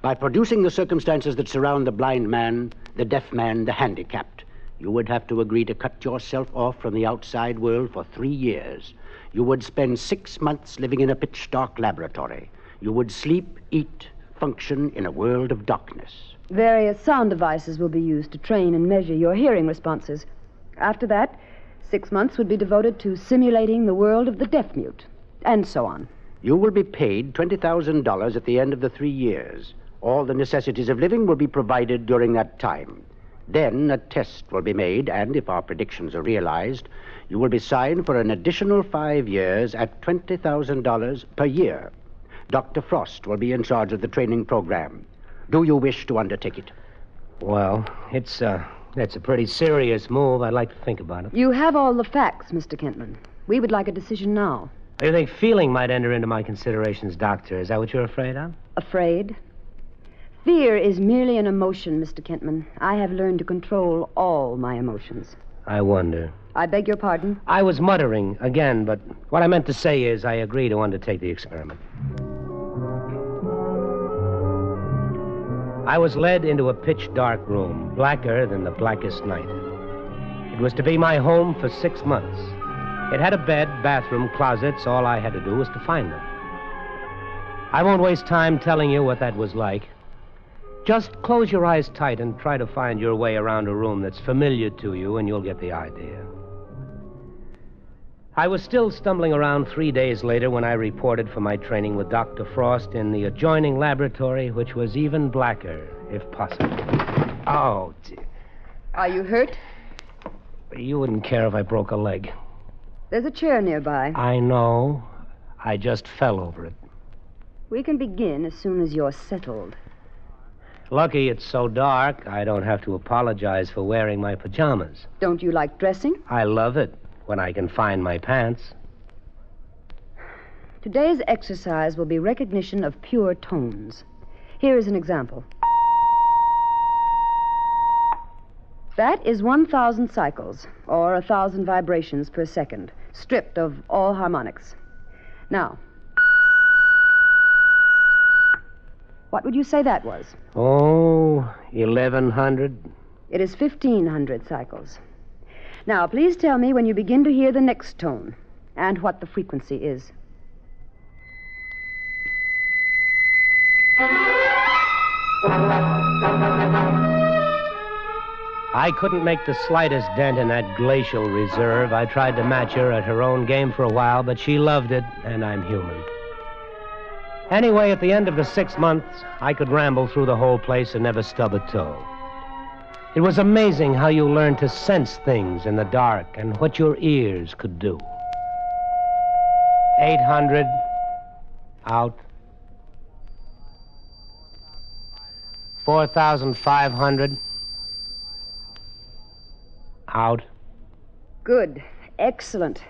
By producing the circumstances that surround the blind man, the deaf man, the handicapped. You would have to agree to cut yourself off from the outside world for 3 years. You would spend 6 months living in a pitch-dark laboratory. You would sleep, eat, function in a world of darkness. Various sound devices will be used to train and measure your hearing responses. After that, 6 months would be devoted to simulating the world of the deaf-mute, and so on. You will be paid $20,000 at the end of the 3 years. All the necessities of living will be provided during that time. Then a test will be made, and if our predictions are realized, you will be signed for an additional 5 years at $20,000 per year. Dr. Frost will be in charge of the training program. Do you wish to undertake it? Well, it's a pretty serious move. I'd like to think about it. You have all the facts, Mr. Kentman. We would like a decision now. You think feeling might enter into my considerations, Doctor? Is that what you're afraid of? Afraid? Fear is merely an emotion, Mr. Kentman. I have learned to control all my emotions. I wonder. I beg your pardon? I was muttering again, but what I meant to say is I agree to undertake the experiment. I was led into a pitch-dark room, blacker than the blackest night. It was to be my home for 6 months. It had a bed, bathroom, closets. All I had to do was to find them. I won't waste time telling you what that was like. Just close your eyes tight and try to find your way around a room that's familiar to you, and you'll get the idea. I was still stumbling around 3 days later when I reported for my training with Dr. Frost in the adjoining laboratory, which was even blacker, if possible. Oh, dear. Are you hurt? You wouldn't care if I broke a leg. There's a chair nearby. I know. I just fell over it. We can begin as soon as you're settled. Lucky it's so dark, I don't have to apologize for wearing my pajamas. Don't you like dressing? I love it when I can find my pants. Today's exercise will be recognition of pure tones. Here is an example. That is 1,000 cycles, or 1,000 vibrations per second, stripped of all harmonics. Now, what would you say that was? Oh, 1,100. It is 1,500 cycles. Now, please tell me when you begin to hear the next tone, and what the frequency is. I couldn't make the slightest dent in that glacial reserve. I tried to match her at her own game for a while, but she loved it, and I'm human. Anyway, at the end of the 6 months, I could ramble through the whole place and never stub a toe. It was amazing how you learned to sense things in the dark and what your ears could do. 800. Out. 4,500. Out. Good. Excellent.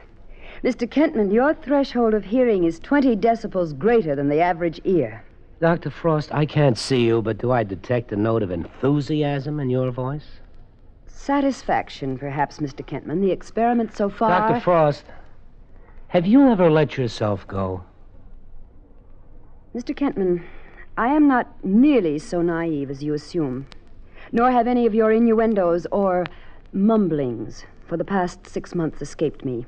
Mr. Kentman, your threshold of hearing is 20 decibels greater than the average ear. Dr. Frost, I can't see you, but do I detect a note of enthusiasm in your voice? satisfaction, perhaps, Mr. Kentman. The experiment so far... Dr. Frost, have you ever let yourself go? Mr. Kentman, I am not nearly so naive as you assume, nor have any of your innuendos or mumblings for the past 6 months escaped me.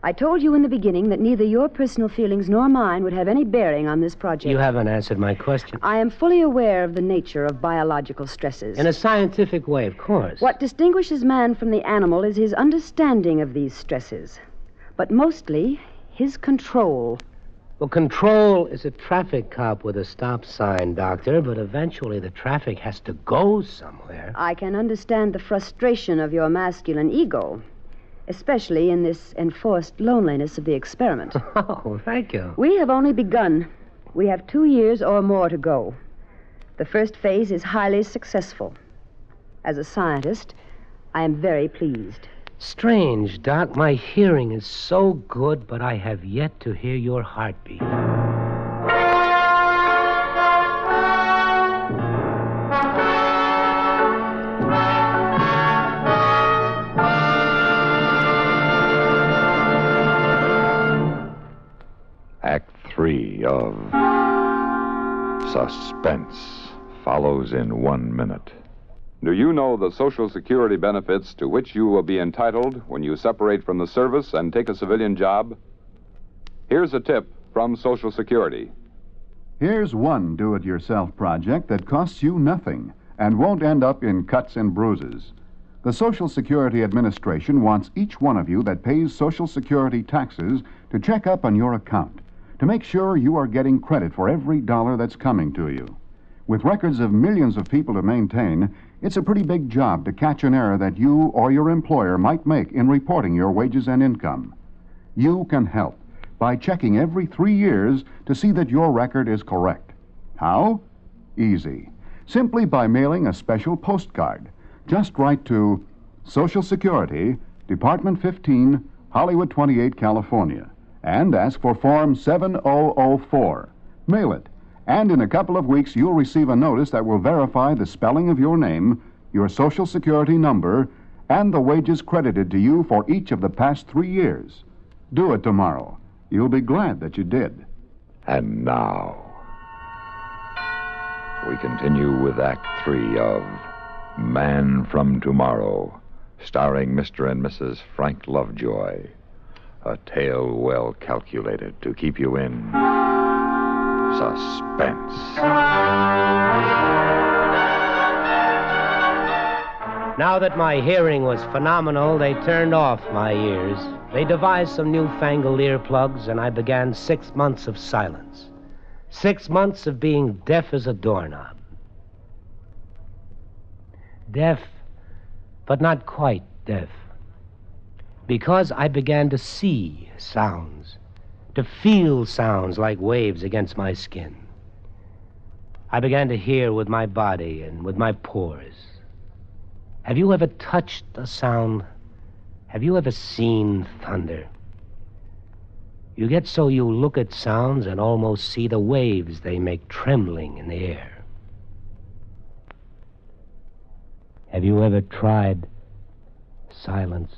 I told you in the beginning that neither your personal feelings nor mine would have any bearing on this project. You haven't answered my question. I am fully aware of the nature of biological stresses. In a scientific way, of course. What distinguishes man from the animal is his understanding of these stresses, but mostly his control. Well, control is a traffic cop with a stop sign, Doctor, but eventually the traffic has to go somewhere. I can understand the frustration of your masculine ego, especially in this enforced loneliness of the experiment. Oh, thank you. We have only begun. We have 2 years or more to go. The first phase is highly successful. As a scientist, I am very pleased. Strange, Doc. My hearing is so good, but I have yet to hear your heartbeat. Act 3 of Suspense follows in 1 minute. Do you know the Social Security benefits to which you will be entitled when you separate from the service and take a civilian job? Here's a tip from Social Security. Here's one do-it-yourself project that costs you nothing and won't end up in cuts and bruises. The Social Security Administration wants each one of you that pays Social Security taxes to check up on your account, to make sure you are getting credit for every dollar that's coming to you. With records of millions of people to maintain, it's a pretty big job to catch an error that you or your employer might make in reporting your wages and income. You can help by checking every 3 years to see that your record is correct. How? Easy. Simply by mailing a special postcard. Just write to Social Security, Department 15, Hollywood 28, California, and ask for Form 7004. Mail it. And in a couple of weeks, you'll receive a notice that will verify the spelling of your name, your Social Security number, and the wages credited to you for each of the past 3 years. Do it tomorrow. You'll be glad that you did. And now, we continue with Act 3 of Man from Tomorrow, starring Mr. and Mrs. Frank Lovejoy. A tale well calculated to keep you in suspense. Now that my hearing was phenomenal, they turned off my ears. They devised some newfangled earplugs, and I began 6 months of silence. 6 months of being deaf as a doorknob. Deaf, but not quite deaf. Because I began to see sounds, to feel sounds like waves against my skin. I began to hear with my body and with my pores. Have you ever touched a sound? Have you ever seen thunder? You get so you look at sounds and almost see the waves they make trembling in the air. Have you ever tried silence?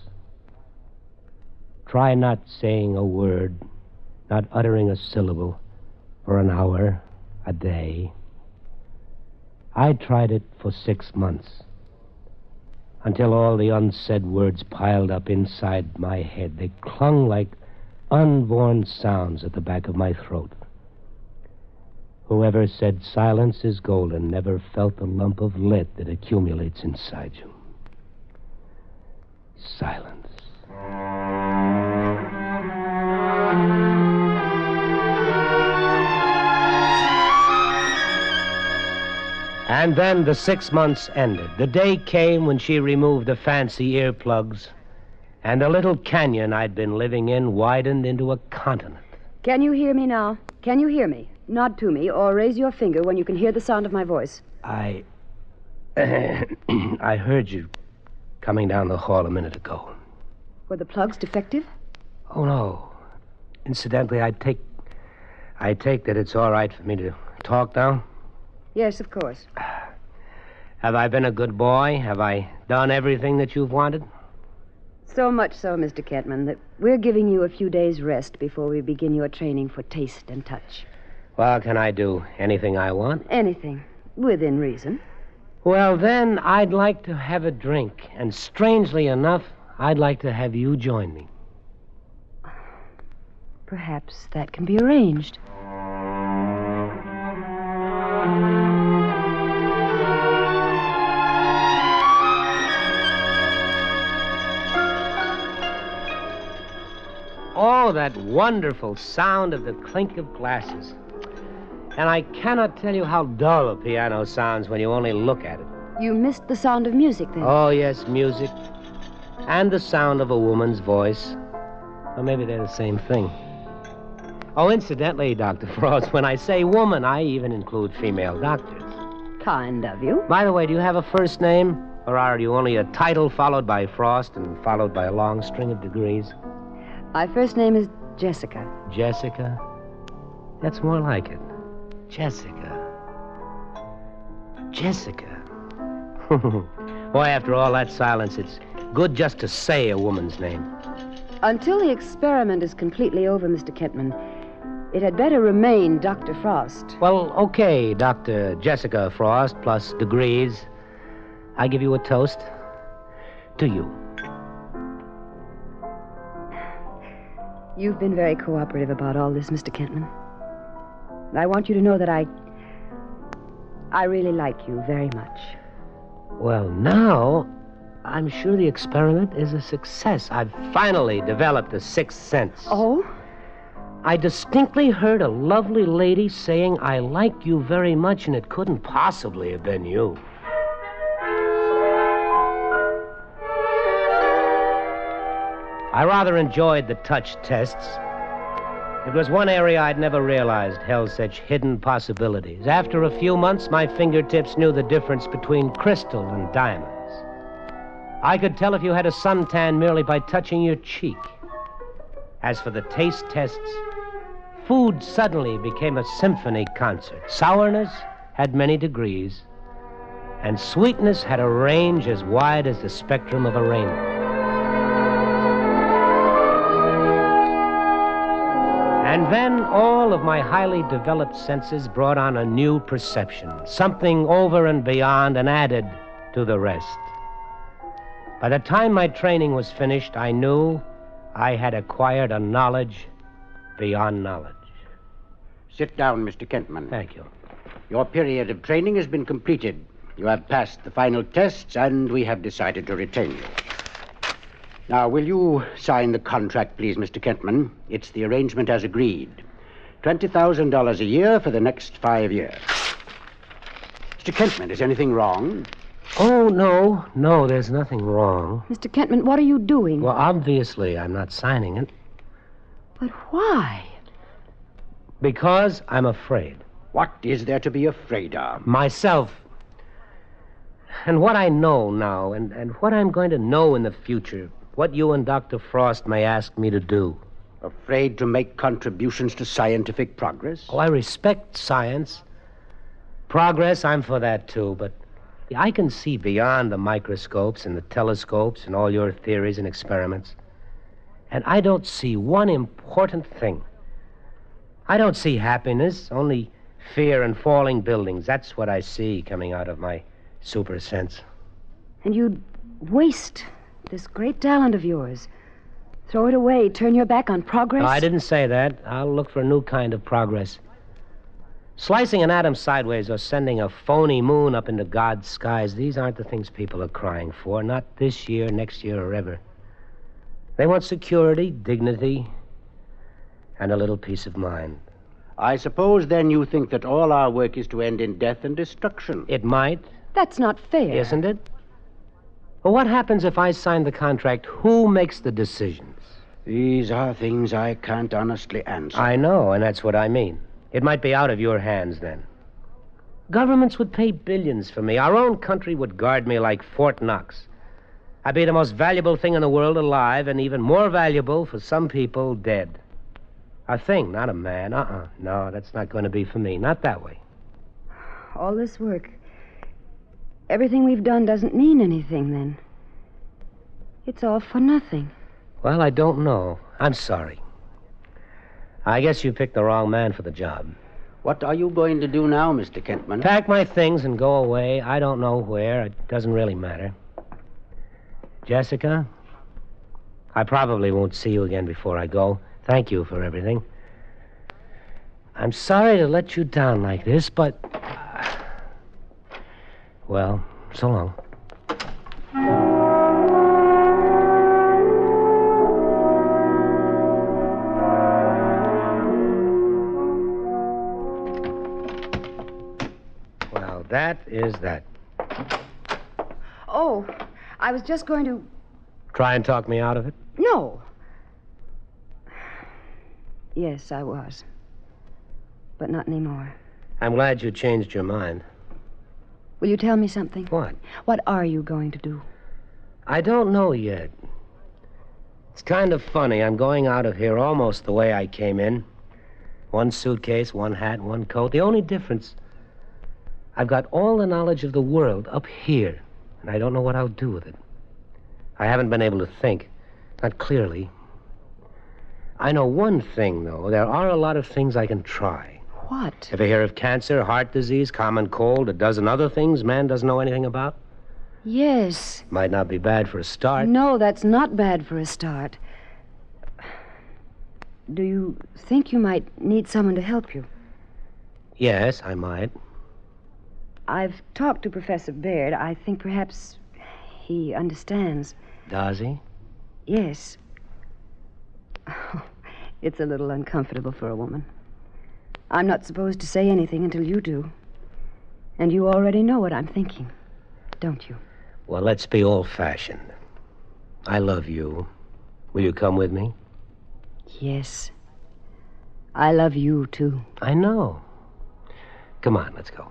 Try not saying a word, not uttering a syllable for an hour, a day. I tried it for 6 months, until all the unsaid words piled up inside my head. They clung like unborn sounds at the back of my throat. Whoever said silence is golden never felt the lump of lead that accumulates inside you. Silence. And then the 6 months ended. The day came when she removed the fancy earplugs, and the little canyon I'd been living in widened into a continent. Can you hear me now? Can you hear me? Nod to me or raise your finger when you can hear the sound of my voice. I heard you coming down the hall a minute ago. Were the plugs defective? Oh, no. Incidentally, I take that it's all right for me to talk now? Yes, of course. Have I been a good boy? Have I done everything that you've wanted? So much so, Mr. Kentman, that we're giving you a few days' rest before we begin your training for taste and touch. Well, can I do anything I want? Anything, within reason. Well, then, I'd like to have a drink. And strangely enough, I'd like to have you join me. Perhaps that can be arranged. Oh, that wonderful sound of the clink of glasses. And I cannot tell you how dull a piano sounds when you only look at it. You missed the sound of music, then? Oh, yes, music. And the sound of a woman's voice. Or maybe they're the same thing. Oh, incidentally, Dr. Frost, when I say woman, I even include female doctors. Kind of you. By the way, do you have a first name? Or are you only a title followed by Frost and followed by a long string of degrees? My first name is Jessica. Jessica? That's more like it. Jessica. Jessica. Boy, after all that silence, it's good just to say a woman's name. Until the experiment is completely over, Mr. Kentman, it had better remain Dr. Frost. Well, okay, Dr. Jessica Frost plus degrees. I give you a toast. To you. You've been very cooperative about all this, Mr. Kentman. I want you to know that I really like you very much. Well, now, I'm sure the experiment is a success. I've finally developed a sixth sense. Oh? I distinctly heard a lovely lady saying, "I like you very much," and it couldn't possibly have been you. I rather enjoyed the touch tests. It was one area I'd never realized held such hidden possibilities. After a few months, my fingertips knew the difference between crystal and diamonds. I could tell if you had a suntan merely by touching your cheek. As for the taste tests, food suddenly became a symphony concert. Sourness had many degrees, and sweetness had a range as wide as the spectrum of a rainbow. And then all of my highly developed senses brought on a new perception, something over and beyond and added to the rest. By the time my training was finished, I knew I had acquired a knowledge beyond knowledge. Sit down, Mr. Kentman. Thank you. Your period of training has been completed. You have passed the final tests, and we have decided to retain you. Now, will you sign the contract, please, Mr. Kentman? It's the arrangement as agreed. $20,000 a year for the next 5 years. Mr. Kentman, is anything wrong? Oh, no, there's nothing wrong. Mr. Kentman, what are you doing? Well, obviously, I'm not signing it. But why? Because I'm afraid. What is there to be afraid of? Myself. And what I know now, and what I'm going to know in the future. What you and Dr. Frost may ask me to do. Afraid to make contributions to scientific progress? Oh, I respect science. Progress, I'm for that, too. But I can see beyond the microscopes and the telescopes and all your theories and experiments. And I don't see one important thing. I don't see happiness, only fear and falling buildings. That's what I see coming out of my super sense. And you'd waste this great talent of yours. Throw it away, turn your back on progress? No, I didn't say that. I'll look for a new kind of progress. Slicing an atom sideways or sending a phony moon up into God's skies, these aren't the things people are crying for. Not this year, next year, or ever. They want security, dignity, and a little peace of mind. I suppose, then, you think that all our work is to end in death and destruction. It might. That's not fair. Isn't it? Well, what happens if I sign the contract? Who makes the decisions? These are things I can't honestly answer. I know, and that's what I mean. It might be out of your hands then. Governments would pay billions for me. Our own country would guard me like Fort Knox. I'd be the most valuable thing in the world alive, and even more valuable for some people dead. A thing, not a man. No, that's not going to be for me. Not that way. All this work, everything we've done doesn't mean anything then. It's all for nothing. Well, I don't know. I'm sorry. I guess you picked the wrong man for the job. What are you going to do now, Mr. Kentman? Pack my things and go away. I don't know where. It doesn't really matter. Jessica, I probably won't see you again before I go. Thank you for everything. I'm sorry to let you down like this, but... well, so long. Well, that is that. Oh, I was just going to... Try and talk me out of it? No. Yes, I was. But not anymore. I'm glad you changed your mind. Will you tell me something? What? What are you going to do? I don't know yet. It's kind of funny. I'm going out of here almost the way I came in. One suitcase, one hat, one coat. The only difference, I've got all the knowledge of the world up here, and I don't know what I'll do with it. I haven't been able to think, not clearly. I know one thing, though. There are a lot of things I can try. What? Ever hear of cancer, heart disease, common cold, a dozen other things man doesn't know anything about? Yes. Might not be bad for a start. No, that's not bad for a start. Do you think you might need someone to help you? Yes, I might. I've talked to Professor Baird. I think perhaps he understands. Does he? Yes. Oh, it's a little uncomfortable for a woman. I'm not supposed to say anything until you do. And you already know what I'm thinking, don't you? Well, let's be old-fashioned. I love you. Will you come with me? Yes. I love you, too. I know. Come on, let's go.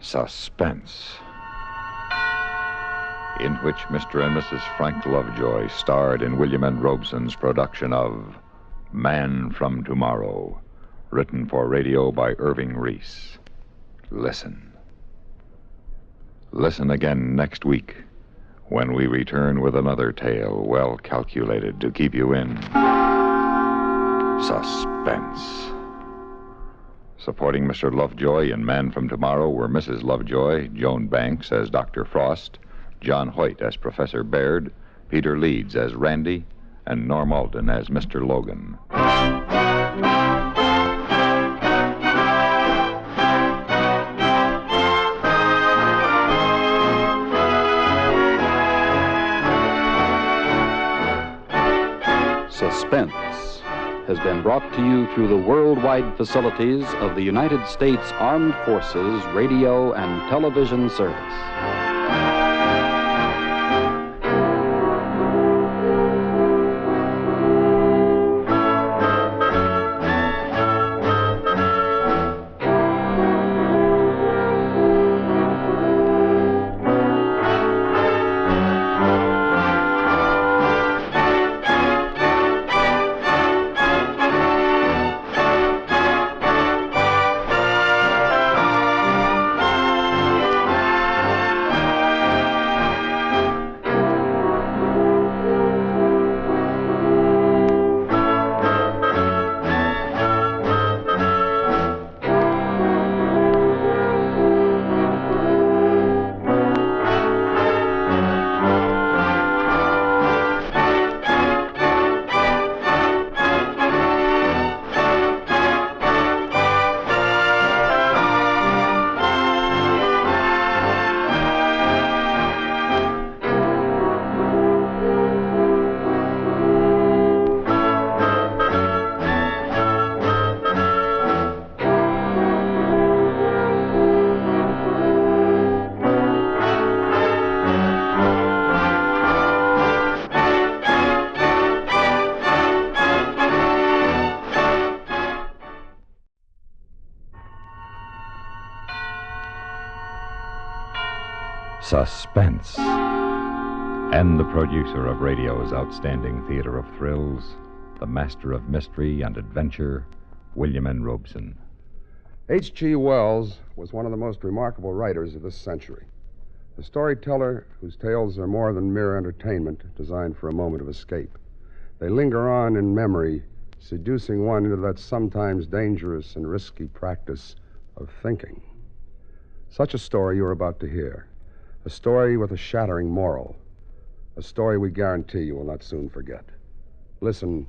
Suspense, in which Mr. and Mrs. Frank Lovejoy starred in William N. Robeson's production of Man from Tomorrow, written for radio by Irving Reese. Listen. Listen again next week when we return with another tale well calculated to keep you in suspense. Supporting Mr. Lovejoy in Man from Tomorrow were Mrs. Lovejoy, Joan Banks as Dr. Frost, John Hoyt as Professor Baird, Peter Leeds as Randy, and Norm Alden as Mr. Logan. Suspense has been brought to you through the worldwide facilities of the United States Armed Forces Radio and Television Service. Suspense, And the producer of radio's outstanding theater of thrills, the master of mystery and adventure, William N. Robeson. H.G. Wells was one of the most remarkable writers of this century. A storyteller whose tales are more than mere entertainment designed for a moment of escape. They linger on in memory, seducing one into that sometimes dangerous and risky practice of thinking. Such a story you're about to hear. A story with a shattering moral. A story we guarantee you will not soon forget. Listen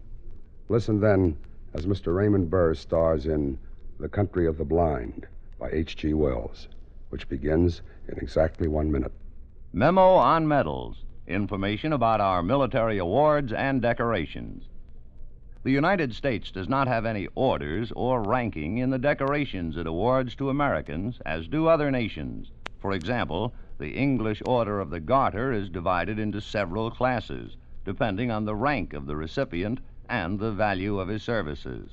then as Mr. Raymond Burr stars in The Country of the Blind by H.G. Wells, which begins in exactly 1 minute. Memo on medals. Information about our military awards and decorations. The United States does not have any orders or ranking in the decorations it awards to Americans, as do other nations. For example, the English Order of the Garter is divided into several classes, depending on the rank of the recipient and the value of his services.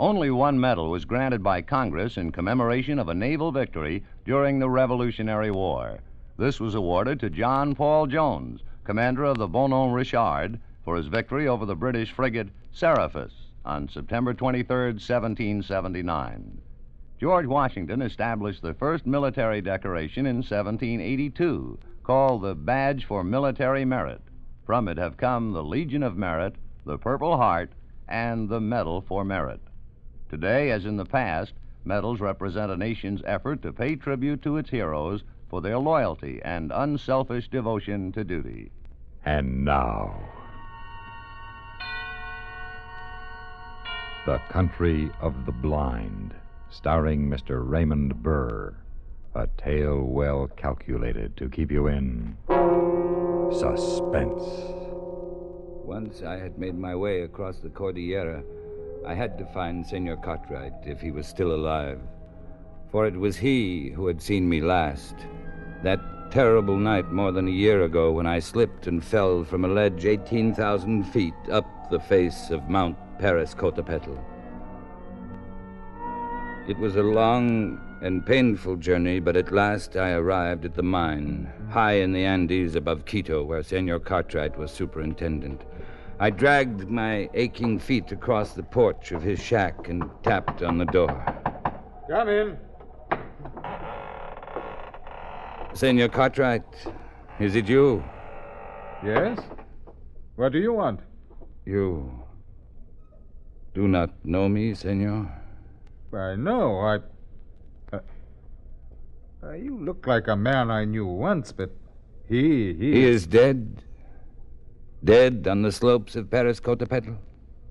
Only one medal was granted by Congress in commemoration of a naval victory during the Revolutionary War. This was awarded to John Paul Jones, commander of the Bonon Richard, for his victory over the British frigate Seraphis on September 23, 1779. George Washington established the first military decoration in 1782, called the Badge for Military Merit. From it have come the Legion of Merit, the Purple Heart, and the Medal for Merit. Today, as in the past, medals represent a nation's effort to pay tribute to its heroes for their loyalty and unselfish devotion to duty. And now, The Country of the Blind, starring Mr. Raymond Burr. A tale well calculated to keep you in suspense. Once I had made my way across the Cordillera, I had to find Senor Cartwright if he was still alive. For it was he who had seen me last. That terrible night more than a year ago when I slipped and fell from a ledge 18,000 feet up the face of Mount Paris-Cotepetl. It was a long and painful journey, but at last I arrived at the mine, high in the Andes above Quito, where Senor Cartwright was superintendent. I dragged my aching feet across the porch of his shack and tapped on the door. Come in. Senor Cartwright, is it you? Yes? What do you want? You do not know me, senor? I know. You look like a man I knew once, but he is dead? Dead on the slopes of Paris-Cotepetl?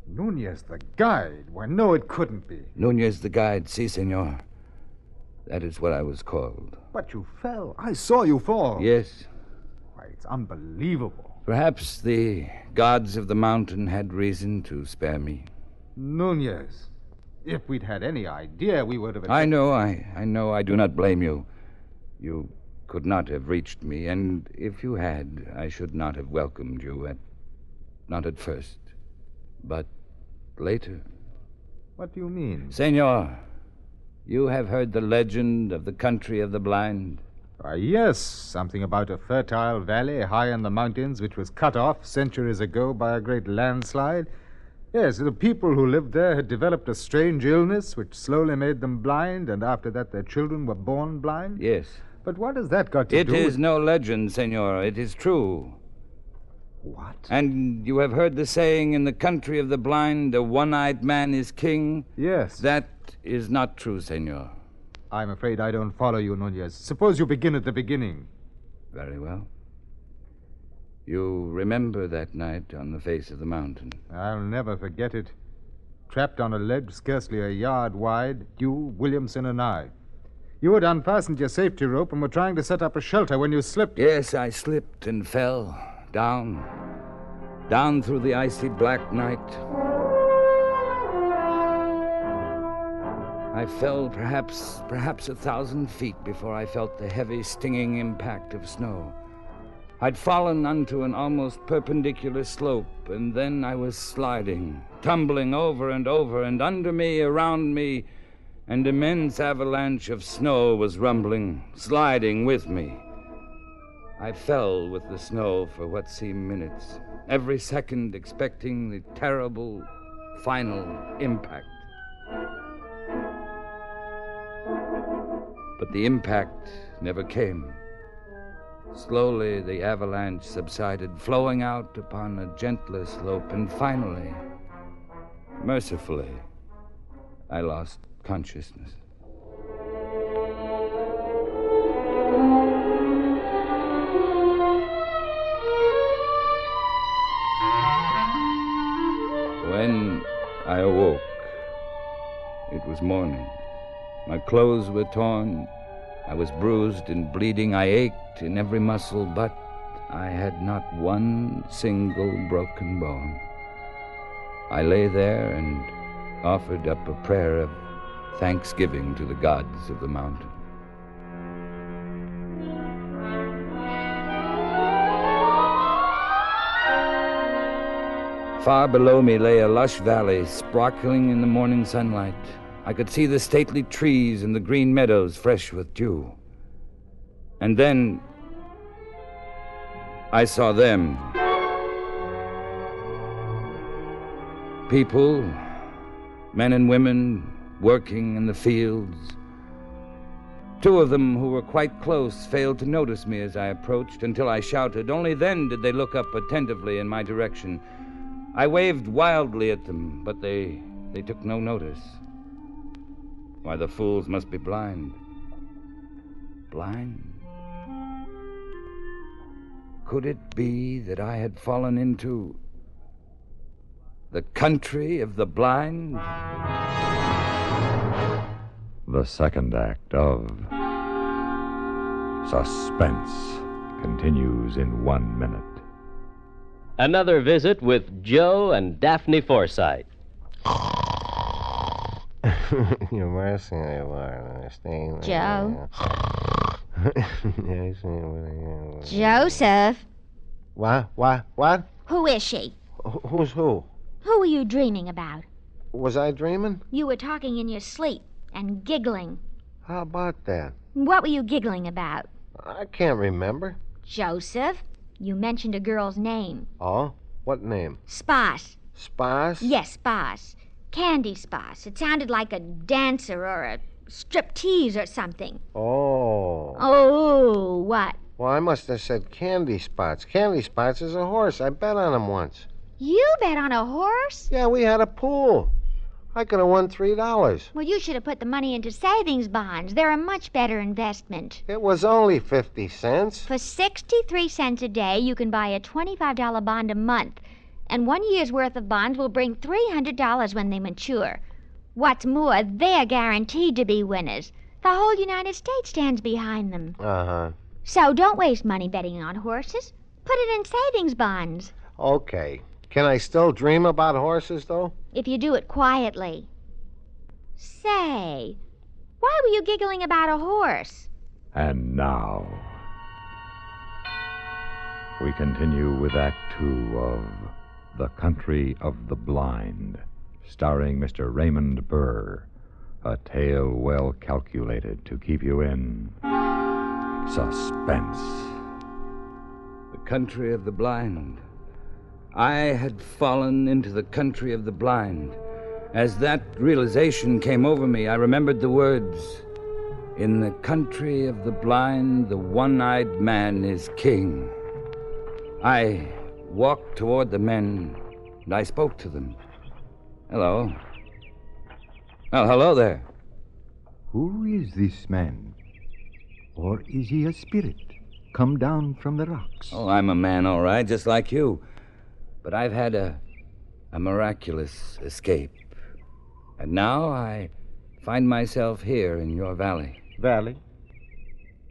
Nunez the guide? Why, no, it couldn't be. Nunez the guide, si, senor. That is what I was called. But you fell. I saw you fall. Yes. Why, it's unbelievable. Perhaps the gods of the mountain had reason to spare me. Nunez, if we'd had any idea, we would have... I know. I do not blame you. You could not have reached me, and if you had, I should not have welcomed you not at first, but later. What do you mean? Senor, you have heard the legend of the Country of the Blind? Yes, something about a fertile valley high in the mountains which was cut off centuries ago by a great landslide. Yes, the people who lived there had developed a strange illness which slowly made them blind, and after that their children were born blind? Yes. But what has that got to do with... It is no legend, senor. It is true. What? And you have heard the saying, in the country of the blind, a one-eyed man is king? Yes. That is not true, senor. I'm afraid I don't follow you, Nunez. Suppose you begin at the beginning. Very well. You remember that night on the face of the mountain? I'll never forget it. Trapped on a ledge scarcely a yard wide, you, Williamson, and I. You had unfastened your safety rope and were trying to set up a shelter when you slipped. Yes, I slipped and fell. Down through the icy black night. I fell perhaps 1,000 feet before I felt the heavy, stinging impact of snow. I'd fallen onto an almost perpendicular slope, and then I was sliding, tumbling over and over, and under me, around me, an immense avalanche of snow was rumbling, sliding with me. I fell with the snow for what seemed minutes, every second expecting the terrible final impact. But the impact never came. Slowly, the avalanche subsided, flowing out upon a gentler slope, and finally, mercifully, I lost consciousness. When I awoke, it was morning. My clothes were torn. I was bruised and bleeding. I ached in every muscle, but I had not one single broken bone. I lay there and offered up a prayer of thanksgiving to the gods of the mountain. Far below me lay a lush valley, sparkling in the morning sunlight. I could see the stately trees and the green meadows fresh with dew. And then I saw them. People, men and women, working in the fields. Two of them who were quite close failed to notice me as I approached until I shouted. Only then did they look up attentively in my direction. I waved wildly at them, but they took no notice. Why, the fools must be blind. Blind? Could it be that I had fallen into the country of the blind? The second act of Suspense continues in 1 minute. Another visit with Joe and Daphne Forsythe. You're mercy, I understand. Joe. Joseph. What? Who is she? Who's who? Who were you dreaming about? Was I dreaming? You were talking in your sleep and giggling. How about that? What were you giggling about? I can't remember. Joseph, you mentioned a girl's name. Oh? What name? Spas. Spas? Yes, Spas. Candy Spas. It sounded like a dancer or a striptease or something. Oh. Oh, what? Well, I must have said Candy Spots. Candy Spots is a horse. I bet on him once. You bet on a horse? Yeah, we had a pool. I could have won $3. Well, you should have put the money into savings bonds. They're a much better investment. It was only 50 cents. For 63 cents a day, you can buy a $25 bond a month. And 1 year's worth of bonds will bring $300 when they mature. What's more, they're guaranteed to be winners. The whole United States stands behind them. Uh-huh. So don't waste money betting on horses. Put it in savings bonds. Okay. Can I still dream about horses, though? If you do it quietly. Say, why were you giggling about a horse? And now, we continue with Act 2 of The Country of the Blind, starring Mr. Raymond Burr, a tale well calculated to keep you in suspense. The country of the blind. I had fallen into the country of the blind. As that realization came over me, I remembered the words, "In the country of the blind, the one-eyed man is king." I walked toward the men, and I spoke to them. Hello. Oh, hello there. Who is this man? Or is he a spirit come down from the rocks? Oh, I'm a man, all right, just like you. But I've had a miraculous escape. And now I find myself here in your valley. Valley?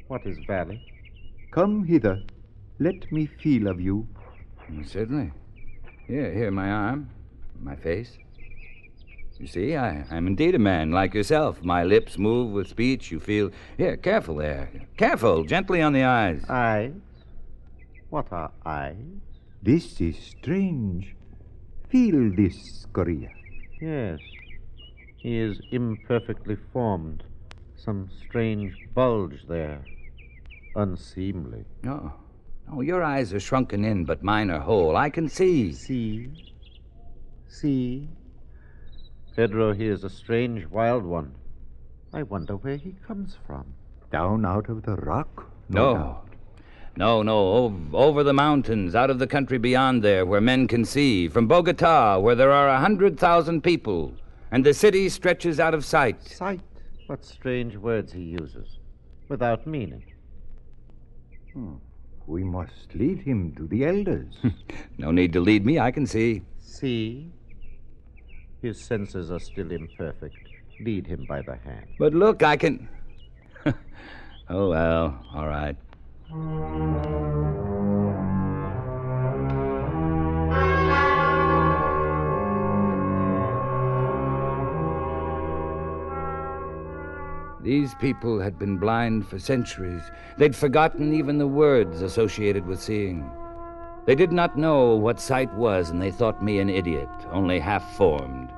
What is valley? Come hither. Let me feel of you. Certainly. Here, my arm, my face. You see, I'm indeed a man like yourself. My lips move with speech. You feel... Here, careful there. Careful, gently on the eyes. Eyes? What are eyes? This is strange. Feel this, Korea. Yes. He is imperfectly formed. Some strange bulge there. Unseemly. Oh, Oh, your eyes are shrunken in, but mine are whole. I can see. See? Pedro here is a strange wild one. I wonder where he comes from. Down out of the rock? No. No. Over the mountains, out of the country beyond there, where men can see. From Bogota, where there are 100,000 people. And the city stretches out of sight. Sight? What strange words he uses. Without meaning. We must lead him to the elders. No need to lead me. I can see. See? His senses are still imperfect. Lead him by the hand. But look, I can... Oh, well, all right. These people had been blind for centuries. They'd forgotten even the words associated with seeing. They did not know what sight was, and they thought me an idiot, only half-formed.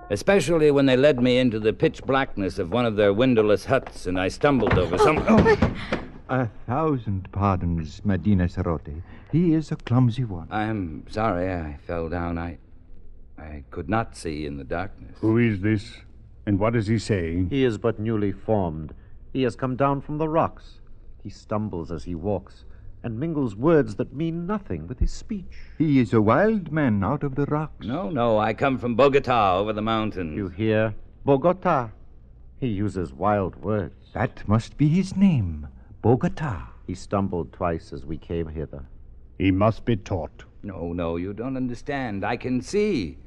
Especially when they led me into the pitch blackness of one of their windowless huts, and I stumbled over some... 1,000 pardons, Medina Sarote. He is a clumsy one. I'm sorry I fell down. I could not see in the darkness. Who is this? And what is he saying? He is but newly formed. He has come down from the rocks. He stumbles as he walks, and mingles words that mean nothing with his speech. He is a wild man out of the rocks. No, I come from Bogota, over the mountains. You hear? Bogota. He uses wild words. That must be his name, Bogota. He stumbled twice as we came hither. He must be taught. No, you don't understand. I can see,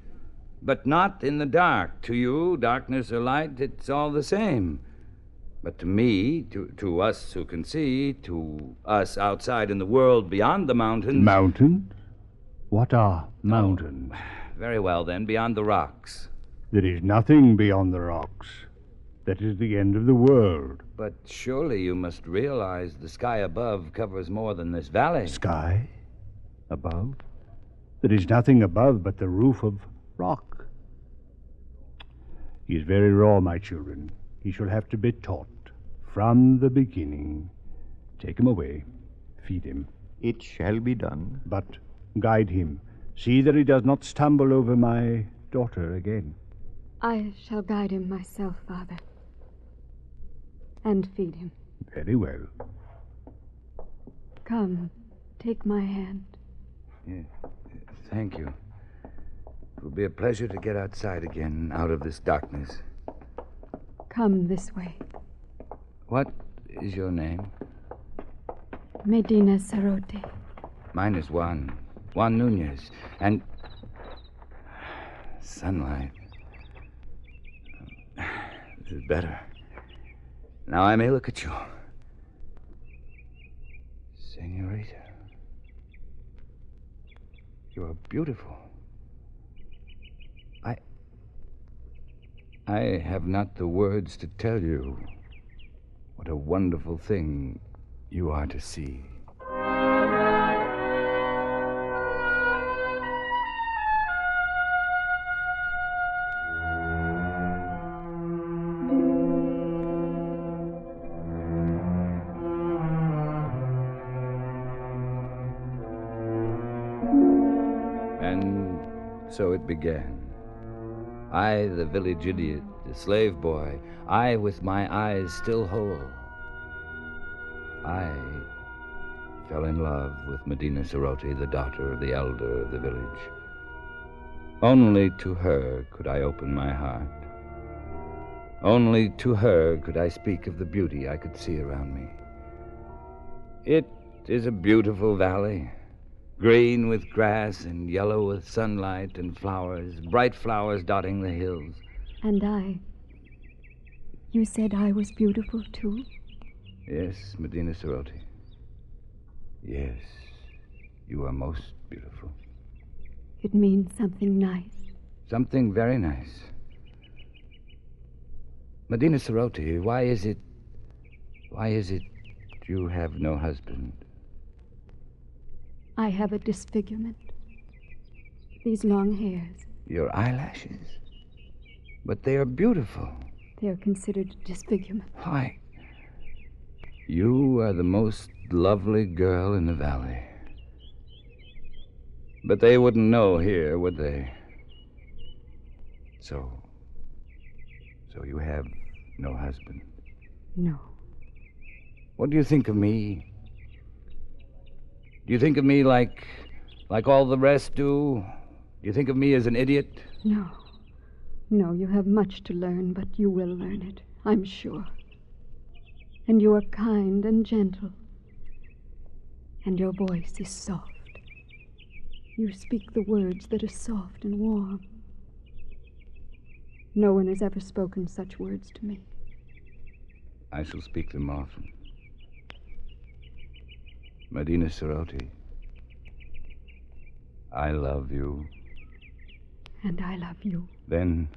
but not in the dark. To you, darkness or light, it's all the same. But to me, to us who can see, to us outside in the world beyond the mountains... Mountains? What are mountains? Very well, then, beyond the rocks. There is nothing beyond the rocks. That is the end of the world. But surely you must realize the sky above covers more than this valley. Sky? Above? There is nothing above but the roof of rock. He is very raw, my children. He shall have to be taught from the beginning. Take him away. Feed him. It shall be done. But guide him. See that he does not stumble over my daughter again. I shall guide him myself, Father. And feed him. Very well. Come, take my hand. Yes, thank you. It will be a pleasure to get outside again, out of this darkness. Come this way. What is your name? Medina Sarote. Mine is Juan Nunez. And sunlight. This is better. Now I may look at you. Senorita. You are beautiful. I have not the words to tell you what a wonderful thing you are to see. And so it began. I, the village idiot, the slave boy, I with my eyes still whole. I fell in love with Medina Sarote, the daughter of the elder of the village. Only to her could I open my heart. Only to her could I speak of the beauty I could see around me. It is a beautiful valley, green with grass and yellow with sunlight and flowers, bright flowers dotting the hills. And I. You said I was beautiful, too? Yes, Medina Sarote. Yes, you are most beautiful. It means something nice. Something very nice. Medina Sarote, why is it you have no husband? I have a disfigurement. These long hairs. Your eyelashes? But they are beautiful. They are considered disfigurement. Why, you are the most lovely girl in the valley. But they wouldn't know here, would they? So you have no husband? No. What do you think of me? Do you think of me like all the rest do? Do you think of me as an idiot? No. No, you have much to learn, but you will learn it, I'm sure. And you are kind and gentle. And your voice is soft. You speak the words that are soft and warm. No one has ever spoken such words to me. I shall speak them often. Medina Ceroti, I love you. And I love you. Then,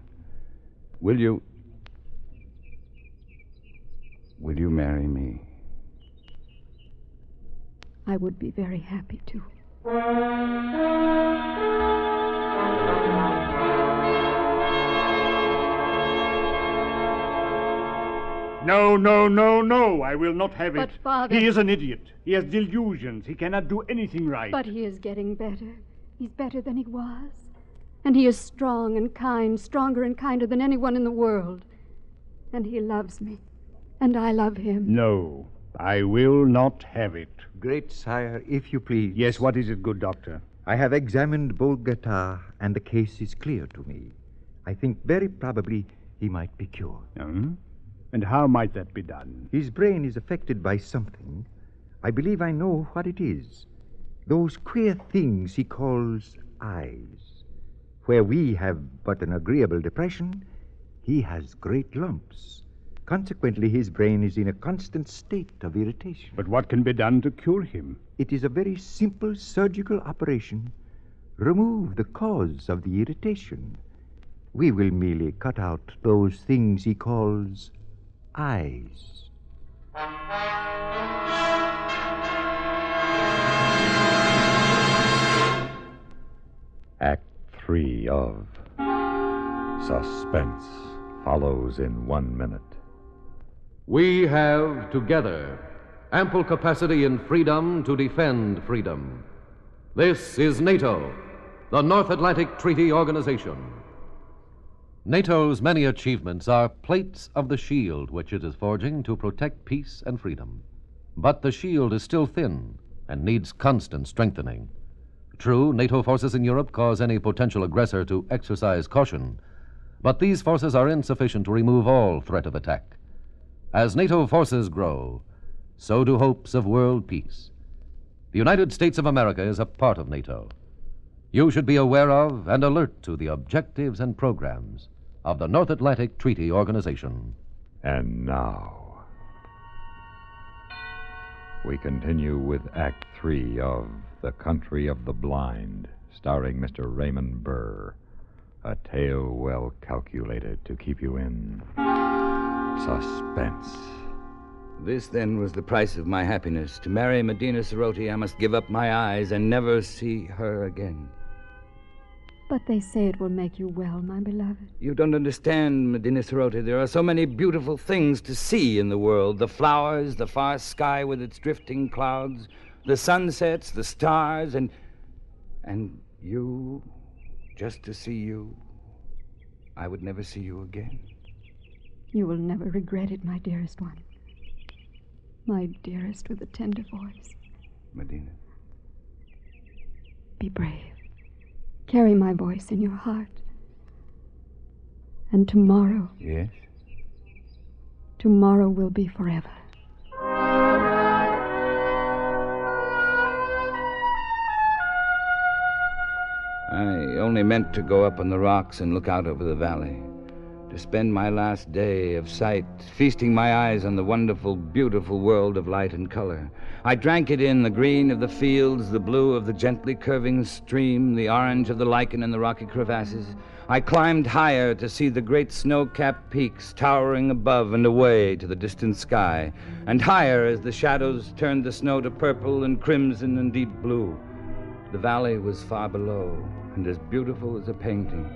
will you marry me? I would be very happy to. No, no, no, no. I will not have it. But, Father... He is an idiot. He has delusions. He cannot do anything right. But he is getting better. He's better than he was. And he is strong and kind, stronger and kinder than anyone in the world. And he loves me. And I love him. No, I will not have it. Great sire, if you please. Yes, what is it, good doctor? I have examined Bogota, and the case is clear to me. I think very probably he might be cured. And how might that be done? His brain is affected by something. I believe I know what it is. Those queer things he calls eyes. Where we have but an agreeable depression, he has great lumps. Consequently, his brain is in a constant state of irritation. But what can be done to cure him? It is a very simple surgical operation. Remove the cause of the irritation. We will merely cut out those things he calls eyes. Act 3 of Suspense follows in 1 minute. We have together ample capacity and freedom to defend freedom. This is NATO, the North Atlantic Treaty Organization. NATO's many achievements are plates of the shield which it is forging to protect peace and freedom. But the shield is still thin and needs constant strengthening. True, NATO forces in Europe cause any potential aggressor to exercise caution, but these forces are insufficient to remove all threat of attack. As NATO forces grow, so do hopes of world peace. The United States of America is a part of NATO. You should be aware of and alert to the objectives and programs of the North Atlantic Treaty Organization. And now, we continue with Act 3 of The Country of the Blind, starring Mr. Raymond Burr. A tale well calculated to keep you in suspense. This, then, was the price of my happiness. To marry Medina Ceroti, I must give up my eyes and never see her again. But they say it will make you well, my beloved. You don't understand, Medina Ceroti. There are so many beautiful things to see in the world. The flowers, the far sky with its drifting clouds, the sunsets, the stars, and you, just to see you. I would never see you again. You will never regret it, my dearest one. My dearest with a tender voice. Medina. Be brave. Carry my voice in your heart. And tomorrow... Yes? Tomorrow will be forever. I only meant to go up on the rocks and look out over the valley, to spend my last day of sight, feasting my eyes on the wonderful, beautiful world of light and color. I drank it in, the green of the fields, the blue of the gently curving stream, the orange of the lichen and the rocky crevasses. I climbed higher to see the great snow-capped peaks towering above and away to the distant sky, and higher as the shadows turned the snow to purple and crimson and deep blue. The valley was far below, and as beautiful as a painting,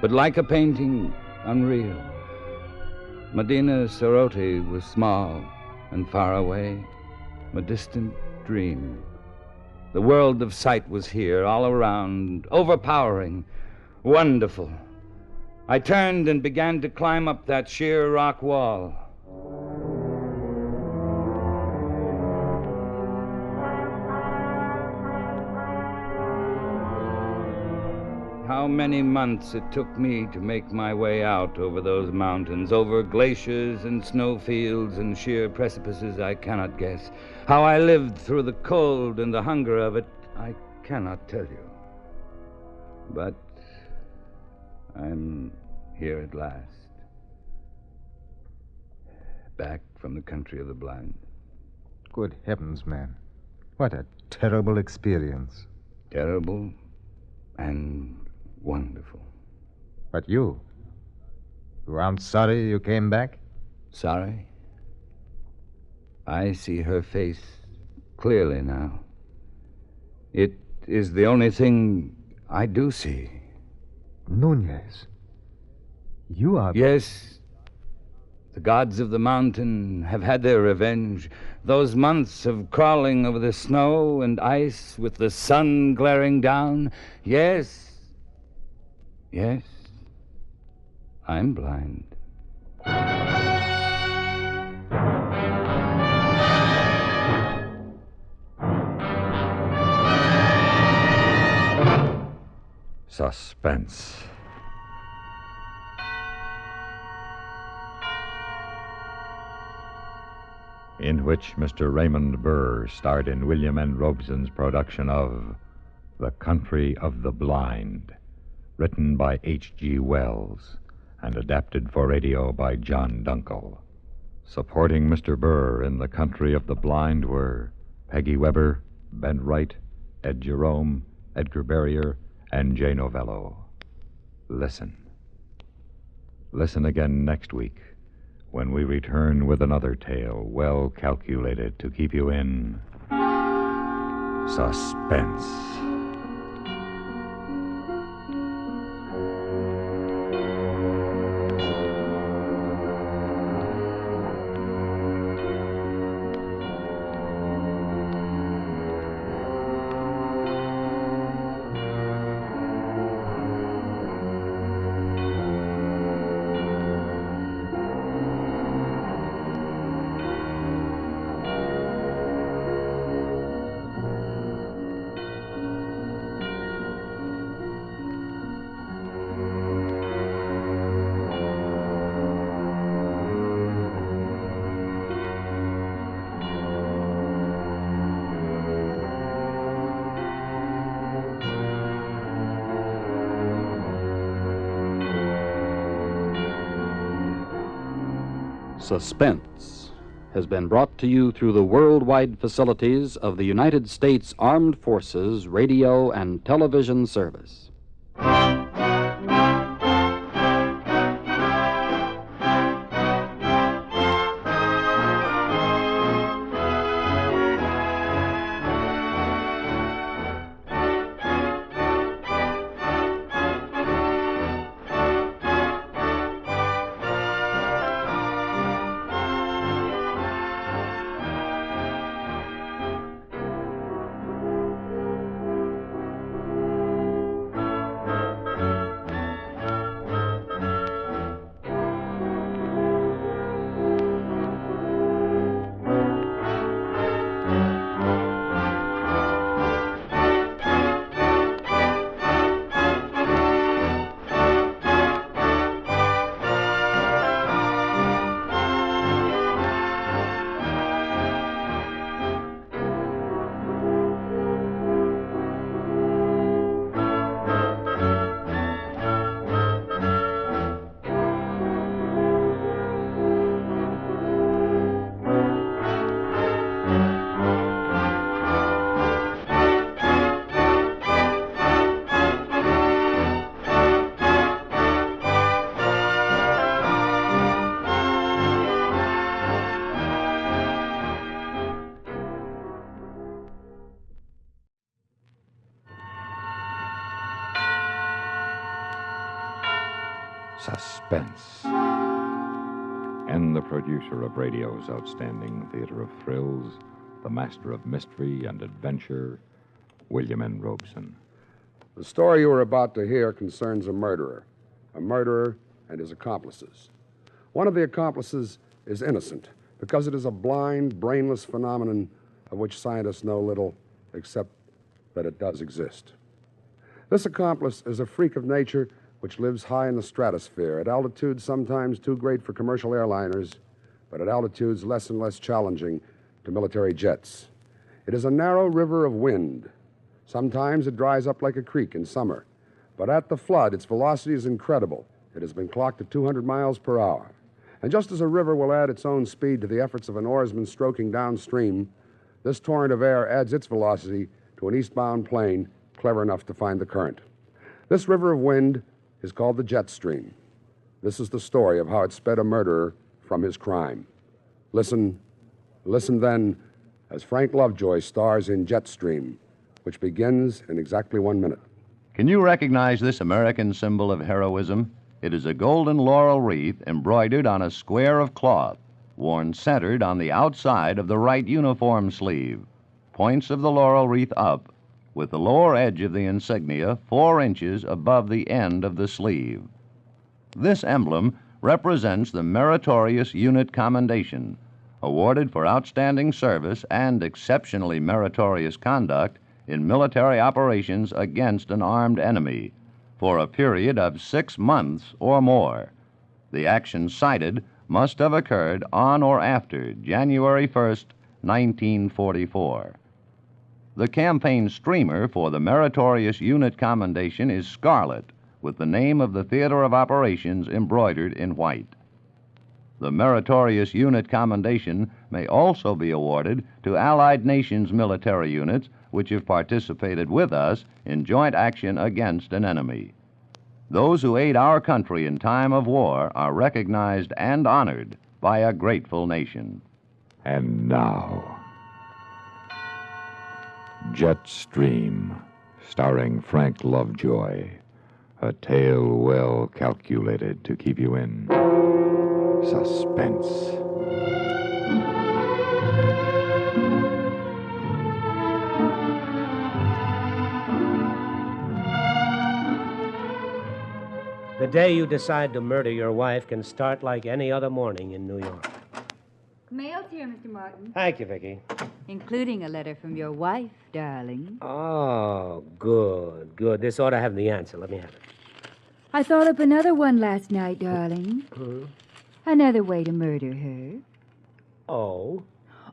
but like a painting, unreal. Medina Ceroti was small and far away, a distant dream. The world of sight was here, all around, overpowering, wonderful. I turned and began to climb up that sheer rock wall. How many months it took me to make my way out over those mountains, over glaciers and snowfields and sheer precipices, I cannot guess. How I lived through the cold and the hunger of it, I cannot tell you. But I'm here at last, back from the country of the blind. Good heavens, man. What a terrible experience. Terrible and wonderful. But you aren't sorry you came back? Sorry? I see her face clearly now. It is the only thing I do see. Nunez, you are... Yes. The gods of the mountain have had their revenge. Those months of crawling over the snow and ice with the sun glaring down. Yes. Yes. I'm blind. Suspense. In which Mr. Raymond Burr starred in William N. Robeson's production of The Country of the Blind, written by H.G. Wells and adapted for radio by John Dunkel. Supporting Mr. Burr in The Country of the Blind were Peggy Weber, Ben Wright, Ed Jerome, Edgar Barrier, and Jay Novello. Listen. Listen again next week when we return with another tale well calculated to keep you in suspense. Suspense has been brought to you through the worldwide facilities of the United States Armed Forces Radio and Television Service. Suspense. And the producer of radio's outstanding theater of thrills, the master of mystery and adventure, William N. Robeson. The story you are about to hear concerns a murderer and his accomplices. One of the accomplices is innocent because it is a blind, brainless phenomenon of which scientists know little except that it does exist. This accomplice is a freak of nature which lives high in the stratosphere, at altitudes sometimes too great for commercial airliners, but at altitudes less and less challenging to military jets. It is a narrow river of wind. Sometimes it dries up like a creek in summer, but at the flood, its velocity is incredible. It has been clocked at 200 miles per hour. And just as a river will add its own speed to the efforts of an oarsman stroking downstream, this torrent of air adds its velocity to an eastbound plane clever enough to find the current. This river of wind is called the jet stream. This is the story of how it sped a murderer from his crime. Listen then as Frank Lovejoy stars in Jetstream, which begins in exactly 1 minute. Can you recognize this American symbol of heroism? It is a golden laurel wreath embroidered on a square of cloth, worn centered on the outside of the right uniform sleeve. Points of the laurel wreath up, with the lower edge of the insignia 4 inches above the end of the sleeve. This emblem represents the Meritorious Unit Commendation, awarded for outstanding service and exceptionally meritorious conduct in military operations against an armed enemy for a period of 6 months or more. The action cited must have occurred on or after January 1st, 1944. The campaign streamer for the Meritorious Unit Commendation is scarlet, with the name of the theater of operations embroidered in white. The Meritorious Unit Commendation may also be awarded to Allied nations' military units which have participated with us in joint action against an enemy. Those who aid our country in time of war are recognized and honored by a grateful nation. And now, Jetstream, starring Frank Lovejoy, a tale well calculated to keep you in suspense. The day you decide to murder your wife can start like any other morning in New York. Mail's here, Mr. Martin. Thank you, Vicki. Including a letter from your wife, darling. Oh, good, good. This ought to have the answer. Let me have it. I thought up another one last night, darling. Another way to murder her. Oh?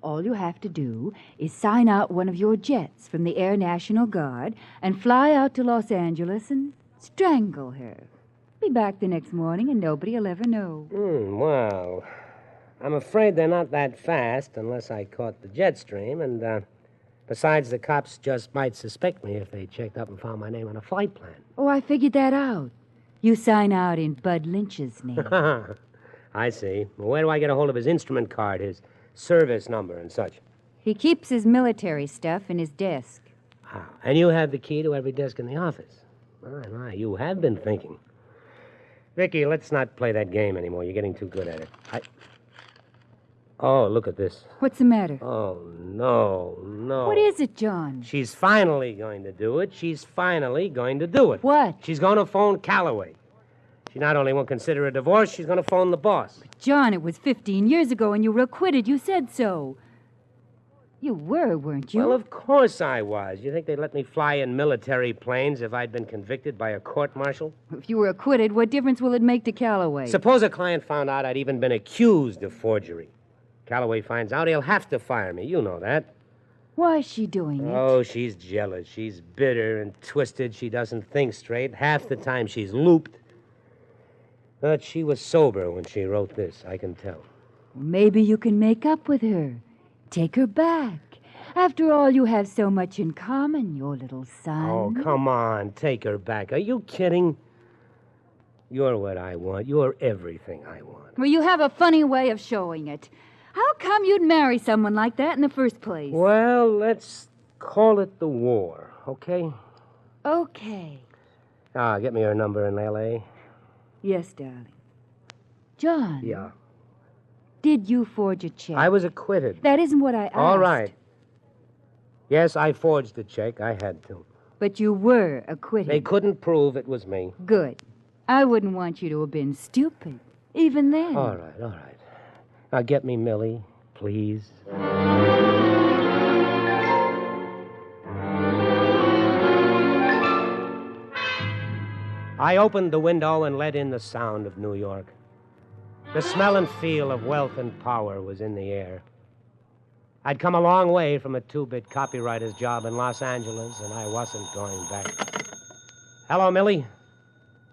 All you have to do is sign out one of your jets from the Air National Guard and fly out to Los Angeles and strangle her. Be back the next morning and nobody'll ever know. Well, I'm afraid they're not that fast unless I caught the jet stream, and besides, the cops just might suspect me if they checked up and found my name on a flight plan. Oh, I figured that out. You sign out in Bud Lynch's name. I see. Well, where do I get a hold of his instrument card, his service number and such? He keeps his military stuff in his desk. Ah, and you have the key to every desk in the office. My, you have been thinking. Vicki, let's not play that game anymore. You're getting too good at it. Oh, look at this. What's the matter? Oh, no. What is it, John? She's finally going to do it. She's finally going to do it. What? She's going to phone Calloway. She not only won't consider a divorce, she's going to phone the boss. But John, it was 15 years ago and you were acquitted. You said so. You were, weren't you? Well, of course I was. You think they'd let me fly in military planes if I'd been convicted by a court-martial? If you were acquitted, what difference will it make to Calloway? Suppose a client found out I'd even been accused of forgery. Calloway finds out, he'll have to fire me. You know that. Why is she doing it? Oh, she's jealous. She's bitter and twisted. She doesn't think straight. Half the time she's looped. But she was sober when she wrote this, I can tell. Maybe you can make up with her. Take her back. After all, you have so much in common, your little son. Oh, come on. Take her back. Are you kidding? You're what I want. You're everything I want. Well, you have a funny way of showing it. How come you'd marry someone like that in the first place? Well, let's call it the war, okay? Okay. Get me her number in L.A. Yes, darling. John. Yeah. Did you forge a check? I was acquitted. That isn't what I asked. All right. Yes, I forged the check. I had to. But you were acquitted. They couldn't prove it was me. Good. I wouldn't want you to have been stupid, even then. All right, all right. Now get me Millie, please. I opened the window and let in the sound of New York. The smell and feel of wealth and power was in the air. I'd come a long way from a two-bit copywriter's job in Los Angeles, and I wasn't going back. Hello, Millie.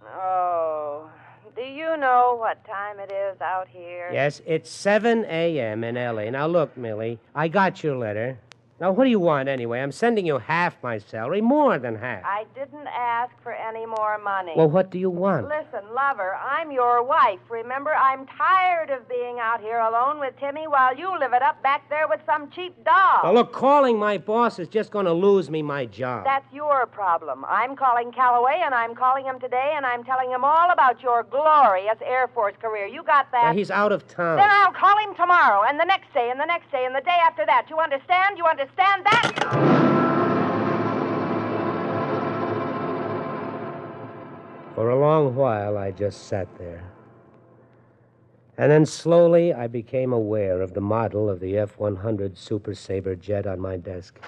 Oh, do you know what time it is out here? Yes, it's 7 a.m. in L.A. Now, look, Millie, I got your letter. Now, what do you want anyway? I'm sending you half my salary, more than half. I didn't ask for any more money. Well, what do you want? Listen, lover, I'm your wife. Remember, I'm tired of being out here alone with Timmy while you live it up back there with some cheap doll. Now, look, calling my boss is just going to lose me my job. That's your problem. I'm calling Calloway, and I'm calling him today, and I'm telling him all about your glorious Air Force career. You got that? Now, he's out of town. Then I'll call him tomorrow, and the next day, and the next day, and the day after that. You understand? You understand that? For a long while, I just sat there. And then slowly, I became aware of the model of the F-100 Super Sabre jet on my desk.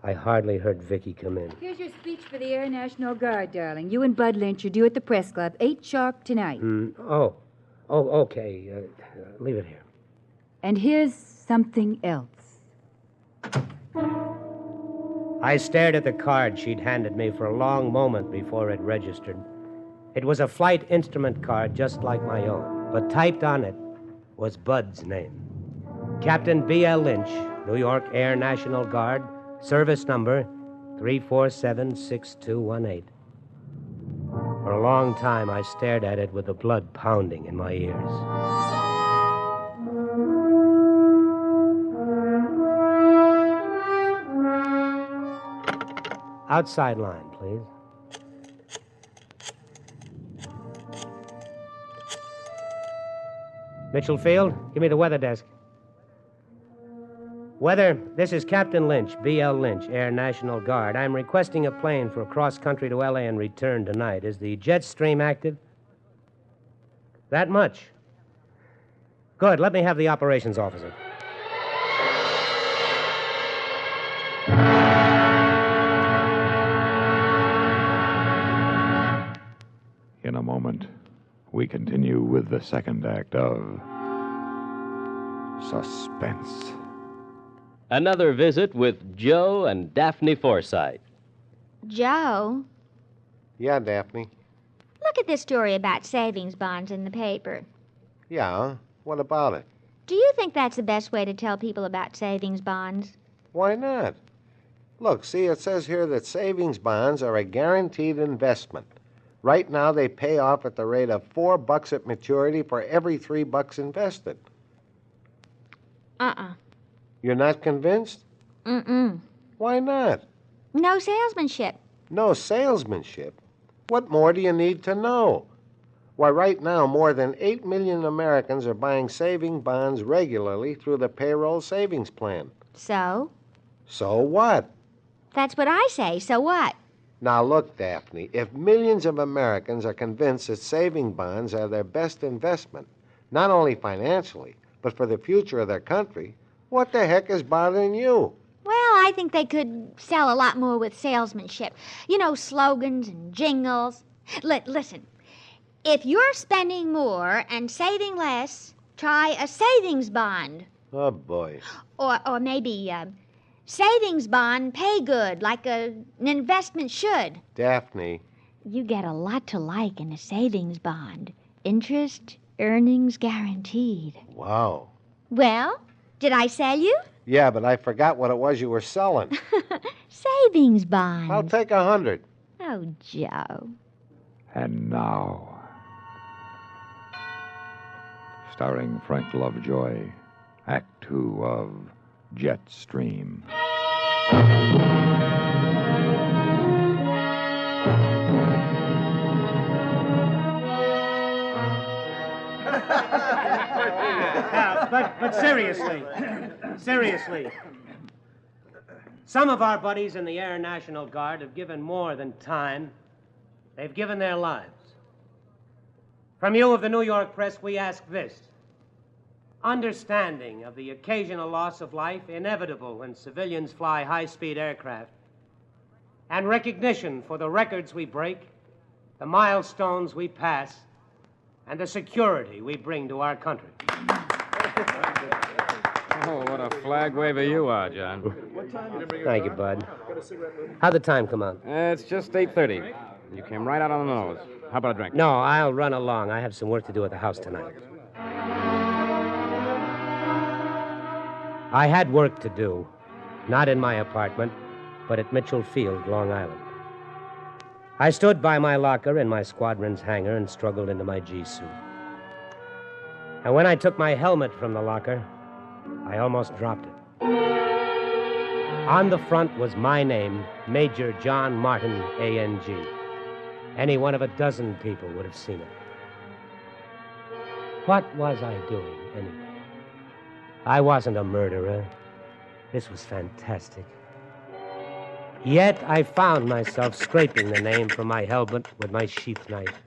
I hardly heard Vicky come in. Here's your speech for the Air National Guard, darling. You and Bud Lynch are due at the press club, 8 sharp tonight. Oh, okay. Leave it here. And here's something else. I stared at the card she'd handed me for a long moment before it registered. It was a flight instrument card just like my own, but typed on it was Bud's name. Captain B.L. Lynch, New York Air National Guard, service number 3476218. For a long time, I stared at it with the blood pounding in my ears. Outside line, please. Mitchell Field, give me the weather desk. Weather, this is Captain Lynch, B.L. Lynch, Air National Guard. I'm requesting a plane for cross-country to L.A. and return tonight. Is the jet stream active? That much? Good, let me have the operations officer. In a moment, we continue with the second act of Suspense. Another visit with Joe and Daphne Forsythe. Joe, Yeah, Daphne. look at this story about savings bonds in the paper. Yeah, what about it? Do you think that's the best way to tell people about savings bonds? Why not? Look, see, it says here that savings bonds are a guaranteed investment. Right now, they pay off at the rate of $4 at maturity for every $3 invested. You're not convinced? Why not? No salesmanship. No salesmanship? What more do you need to know? Why, right now, more than 8 million Americans are buying saving bonds regularly through the payroll savings plan. So? So what? That's what I say. So what? Now, look, Daphne, if millions of Americans are convinced that saving bonds are their best investment, not only financially, but for the future of their country, what the heck is bothering you? Well, I think they could sell a lot more with salesmanship. You know, slogans and jingles. Listen, if you're spending more and saving less, try a savings bond. Oh, boy. Or maybe savings bond pay good, like an investment should. Daphne. You get a lot to like in a savings bond. Interest, earnings guaranteed. Wow. Well, did I sell you? Yeah, but I forgot what it was you were selling. Savings bond. I'll take 100. Oh, Joe. And now, starring Frank Lovejoy, Act 2 of Jetstream. But seriously, Some of our buddies in the Air National Guard have given more than time. They've given their lives. From you of the New York press, we ask this. Understanding of the occasional loss of life inevitable when civilians fly high-speed aircraft, and recognition for the records we break, the milestones we pass, and the security we bring to our country. Oh, what a flag waver you are, John. Thank you, Bud. How'd the time come out? It's just 8:30. You came right out on the nose. How about a drink? No, I'll run along. I have some work to do at the house tonight. I had work to do. Not in my apartment, but at Mitchell Field, Long Island. I stood by my locker in my squadron's hangar and struggled into my G-suit. And when I took my helmet from the locker, I almost dropped it. On the front was my name, Major John Martin, A.N.G. Any one of a dozen people would have seen it. What was I doing, anyway? I wasn't a murderer. This was fantastic. Yet I found myself scraping the name from my helmet with my sheath knife.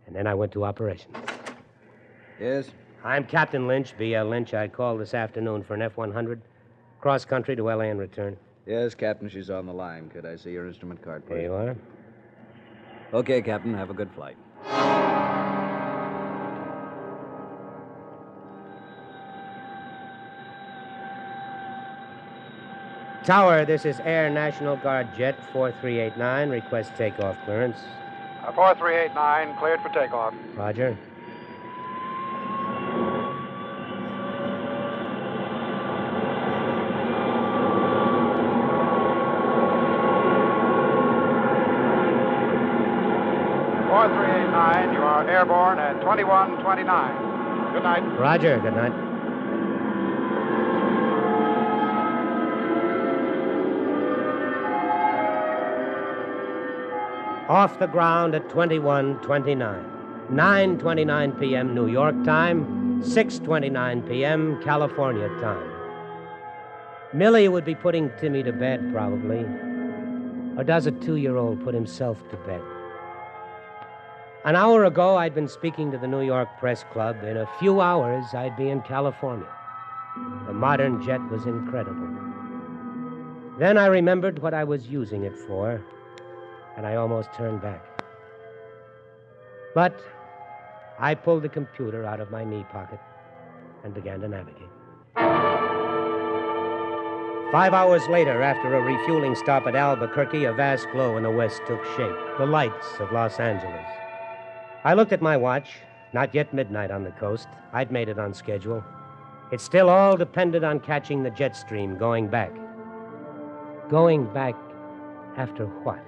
And then I went to operations. Yes? I'm Captain Lynch, B.L. Lynch. I called this afternoon for an F-100. Cross country to L.A. and return. Yes, Captain, she's on the line. Could I see your instrument card, please? There you are. Okay, Captain, have a good flight. Tower, this is Air National Guard Jet 4389. Request takeoff clearance. 4389, cleared for takeoff. Roger. You are airborne at 2129. Good night. Roger, good night. Off the ground at 2129. 9:29 p.m. New York time, 6:29 p.m. California time. Millie would be putting Timmy to bed, probably. Or does a 2-year-old put himself to bed? An hour ago, I'd been speaking to the New York Press Club. In a few hours, I'd be in California. The modern jet was incredible. Then I remembered what I was using it for, and I almost turned back. But I pulled the computer out of my knee pocket and began to navigate. 5 hours later, after a refueling stop at Albuquerque, a vast glow in the west took shape. The lights of Los Angeles. I looked at my watch. Not yet midnight on the coast. I'd made it on schedule. It still all depended on catching the jet stream going back. Going back after what?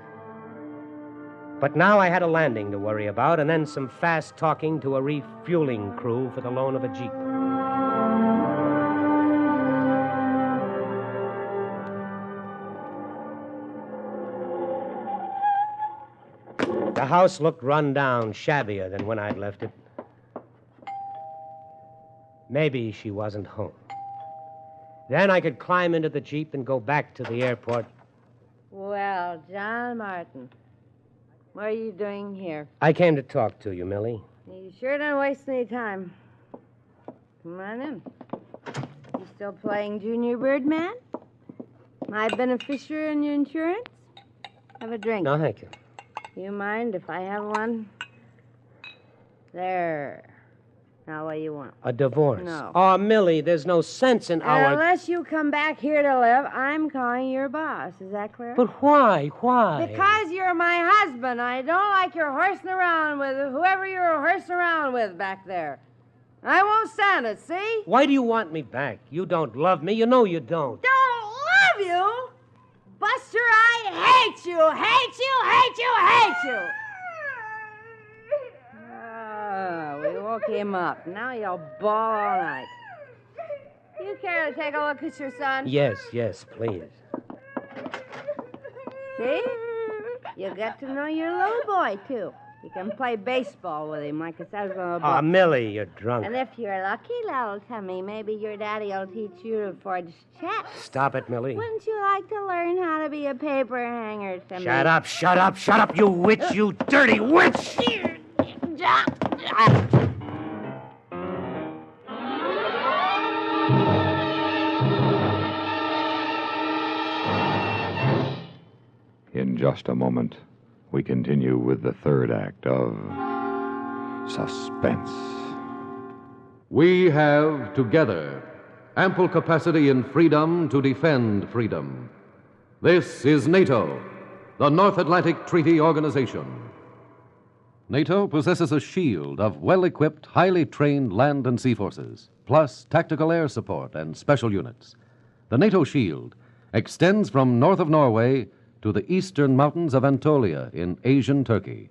But now I had a landing to worry about, and then some fast talking to a refueling crew for the loan of a Jeep. The house looked run down, shabbier than when I'd left it. Maybe she wasn't home. Then I could climb into the Jeep and go back to the airport. Well, John Martin, what are you doing here? I came to talk to you, Millie. You sure don't waste any time. Come on in. You still playing Junior Birdman? My beneficiary in your insurance? Have a drink. No, thank you. You mind if I have one? There. Now, what do you want? A divorce? No. Oh, Millie, there's no sense in our... Unless you come back here to live, I'm calling your boss. Is that clear? But why? Why? Because you're my husband. I don't like your horsing around with whoever you're horsing around with back there. I won't stand it, see? Why do you want me back? You don't love me. You know you don't. Don't love you? Buster, I hate you, hate you, hate you, hate you. We woke him up. Now you'll bawl all night. You care to take a look at your son? Yes, please. See? You get to know your little boy, too. You can play baseball with him like it says on the book. Ah, Millie, you're drunk. And if you're lucky, little Timmy, maybe your daddy will teach you to forge checks. Stop it, Millie. Wouldn't you like to learn how to be a paper hanger, Timmy? Shut up, shut up, shut up, you witch, you dirty witch! In just a moment, we continue with the third act of Suspense. We have together ample capacity and freedom to defend freedom. This is NATO, the North Atlantic Treaty Organization. NATO possesses a shield of well-equipped, highly trained land and sea forces, plus tactical air support and special units. The NATO shield extends from north of Norway to the eastern mountains of Anatolia in Asian Turkey.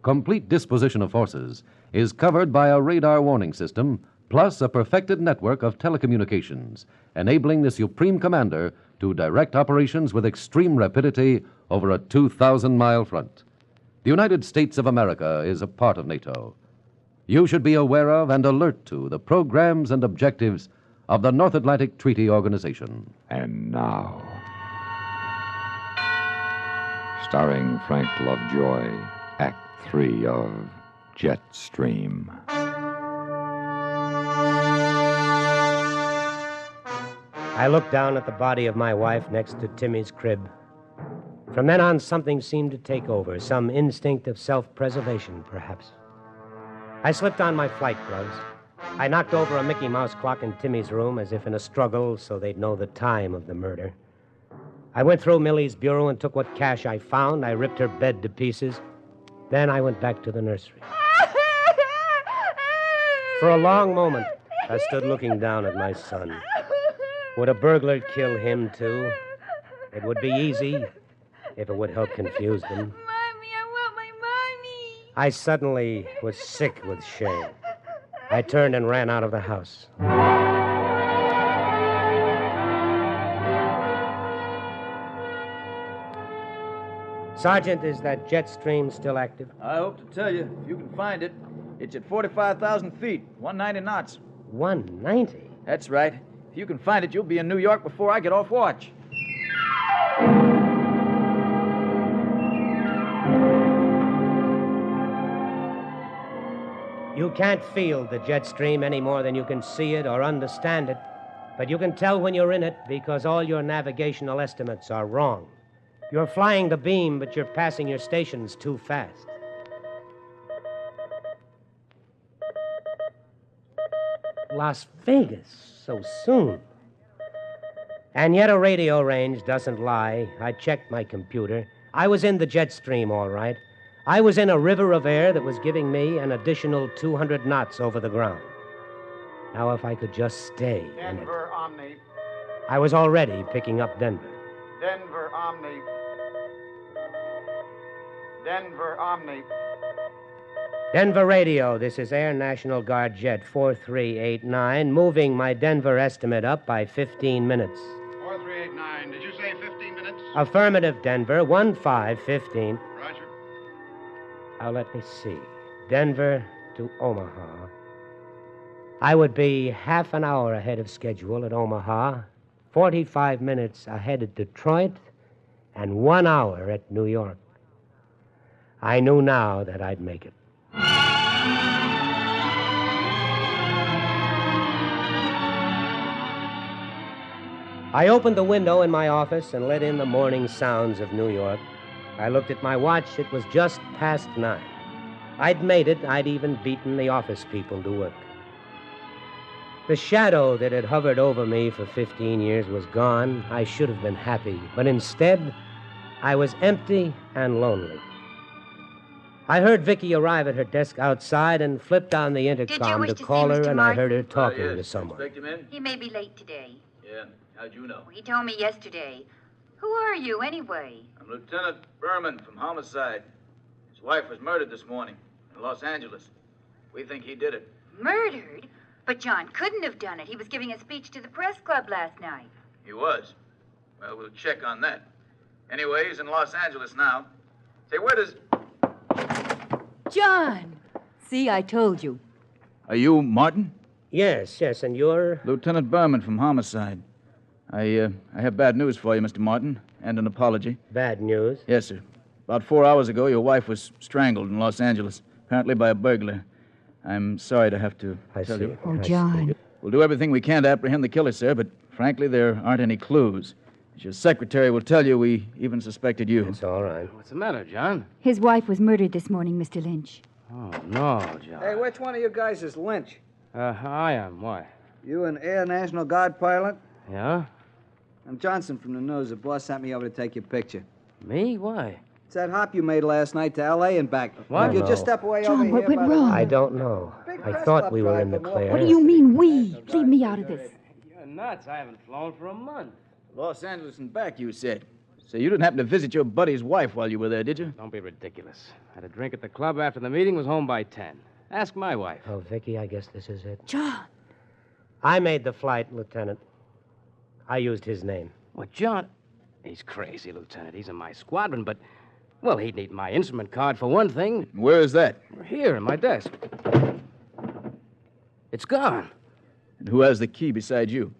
Complete disposition of forces is covered by a radar warning system, plus a perfected network of telecommunications, enabling the Supreme Commander to direct operations with extreme rapidity over a 2,000-mile front. The United States of America is a part of NATO. You should be aware of and alert to the programs and objectives of the North Atlantic Treaty Organization. And now, starring Frank Lovejoy, Act 3 of Jetstream. I looked down at the body of my wife next to Timmy's crib. From then on, something seemed to take over, some instinct of self-preservation, perhaps. I slipped on my flight gloves. I knocked over a Mickey Mouse clock in Timmy's room as if in a struggle so they'd know the time of the murder. I went through Millie's bureau and took what cash I found. I ripped her bed to pieces. Then I went back to the nursery. For a long moment, I stood looking down at my son. Would a burglar kill him, too? It would be easy if it would help confuse them. Mommy, I want my mommy. I suddenly was sick with shame. I turned and ran out of the house. Sergeant, is that jet stream still active? I hope to tell you, if you can find it. It's at 45,000 feet, 190 knots. 190? That's right. If you can find it, you'll be in New York before I get off watch. You can't feel the jet stream any more than you can see it or understand it, but you can tell when you're in it because all your navigational estimates are wrong. You're flying the beam, but you're passing your stations too fast. Las Vegas, so soon. And yet a radio range doesn't lie. I checked my computer. I was in the jet stream, all right. I was in a river of air that was giving me an additional 200 knots over the ground. Now, if I could just stay in it. Denver, Omni. I was already picking up Denver. Denver, Omni. Denver, Omni. Denver radio, this is Air National Guard Jet 4389, moving my Denver estimate up by 15 minutes. 4389, did you say 15 minutes? Affirmative, Denver, 1515. Roger. Now, let me see. Denver to Omaha. I would be half an hour ahead of schedule at Omaha, 45 minutes ahead at Detroit, and 1 hour at New York. I knew now that I'd make it. I opened the window in my office and let in the morning sounds of New York. I looked at my watch. It was just past 9. I'd made it. I'd even beaten the office people to work. The shadow that had hovered over me for 15 years was gone. I should have been happy, but instead, I was empty and lonely. I heard Vicky arrive at her desk outside and flipped on the intercom to call her, and I heard her talking to someone. Expect him in? He may be late today. Yeah. How'd you know? He told me yesterday. Who are you, anyway? I'm Lieutenant Berman from Homicide. His wife was murdered this morning in Los Angeles. We think he did it. Murdered? But John couldn't have done it. He was giving a speech to the press club last night. He was. Well, we'll check on that. Anyway, he's in Los Angeles now. Say, where does... John! See, I told you. Are you Martin? Yes, and you're? Lieutenant Berman from Homicide. I have bad news for you, Mr. Martin, and an apology. Bad news? Yes, sir. About 4 hours ago, your wife was strangled in Los Angeles, apparently by a burglar. I'm sorry to have to tell you. Oh, John. We'll do everything we can to apprehend the killer, sir, but frankly, there aren't any clues. As your secretary will tell you, we even suspected you. It's all right. What's the matter, John? His wife was murdered this morning, Mr. Lynch. Oh, no, John. Hey, which one of you guys is Lynch? I am. Why? You an Air National Guard pilot? Yeah? I'm Johnson from the news. The boss sent me over to take your picture. Me? Why? It's that hop you made last night to L.A. and back. What? If you just step away John, over what here went by the wrong? I don't know. I thought we were in the clear. What do you mean, we? Leave me out of this. You're nuts. I haven't flown for a month. Los Angeles and back, you said. So you didn't happen to visit your buddy's wife while you were there, did you? Don't be ridiculous. Had a drink at the club after the meeting, was home by 10. Ask my wife. Oh, Vicky, I guess this is it. John! I made the flight, Lieutenant. I used his name. What, John? He's crazy, Lieutenant. He's in my squadron, but, well, he'd need my instrument card for one thing. Where is that? Here, in my desk. It's gone. And who has the key besides you?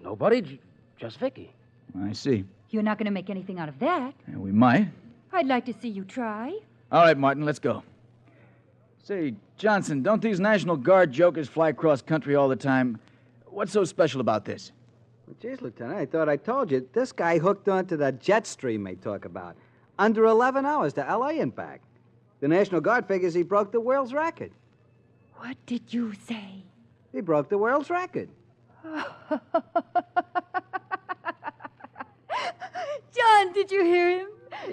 Nobody, just Vicky. I see. You're not going to make anything out of that. Yeah, we might. I'd like to see you try. All right, Martin, let's go. Say, Johnson, don't these National Guard jokers fly across country all the time? What's so special about this? Well, geez, Lieutenant, I thought I told you. This guy hooked onto the jet stream they talk about. Under 11 hours to L.A. and back. The National Guard figures he broke the world's record. What did you say? He broke the world's record. John, did you hear him?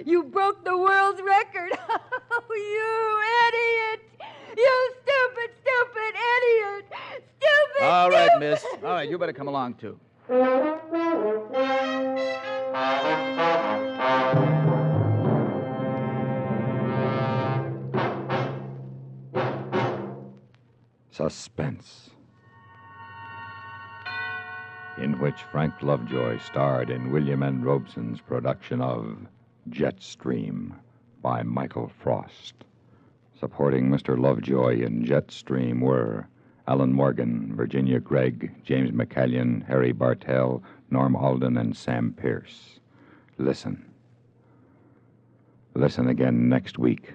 You broke the world's record. Oh, you idiot! You stupid idiot! Stupid! All right, miss. All right, you better come along, too. Suspense, in which Frank Lovejoy starred in William N. Robeson's production of Jetstream by Michael Frost. Supporting Mr. Lovejoy in Jetstream were Alan Morgan, Virginia Gregg, James McCallion, Harry Bartell, Norm Alden, and Sam Pierce. Listen. Listen again next week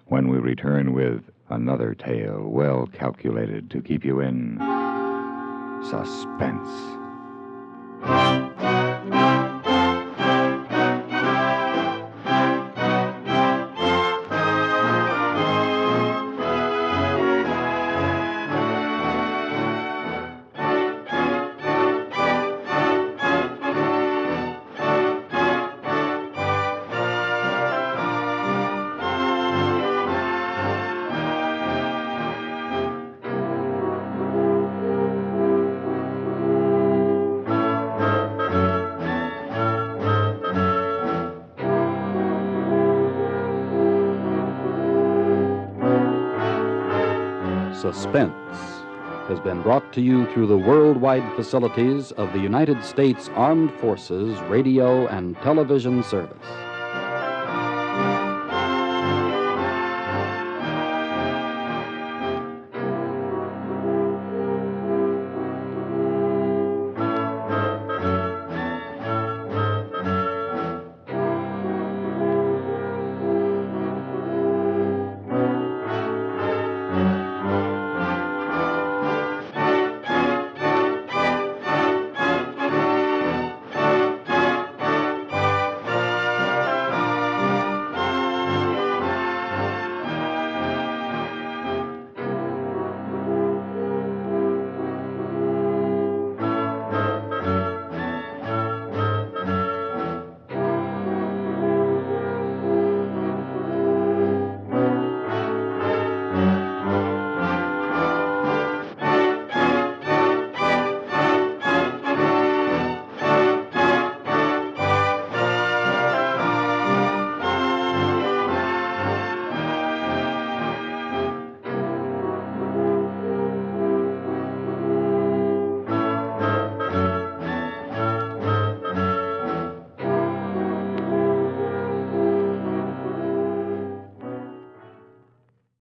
when we return with another tale well calculated to keep you in suspense. Suspense has been brought to you through the worldwide facilities of the United States Armed Forces Radio and Television Service.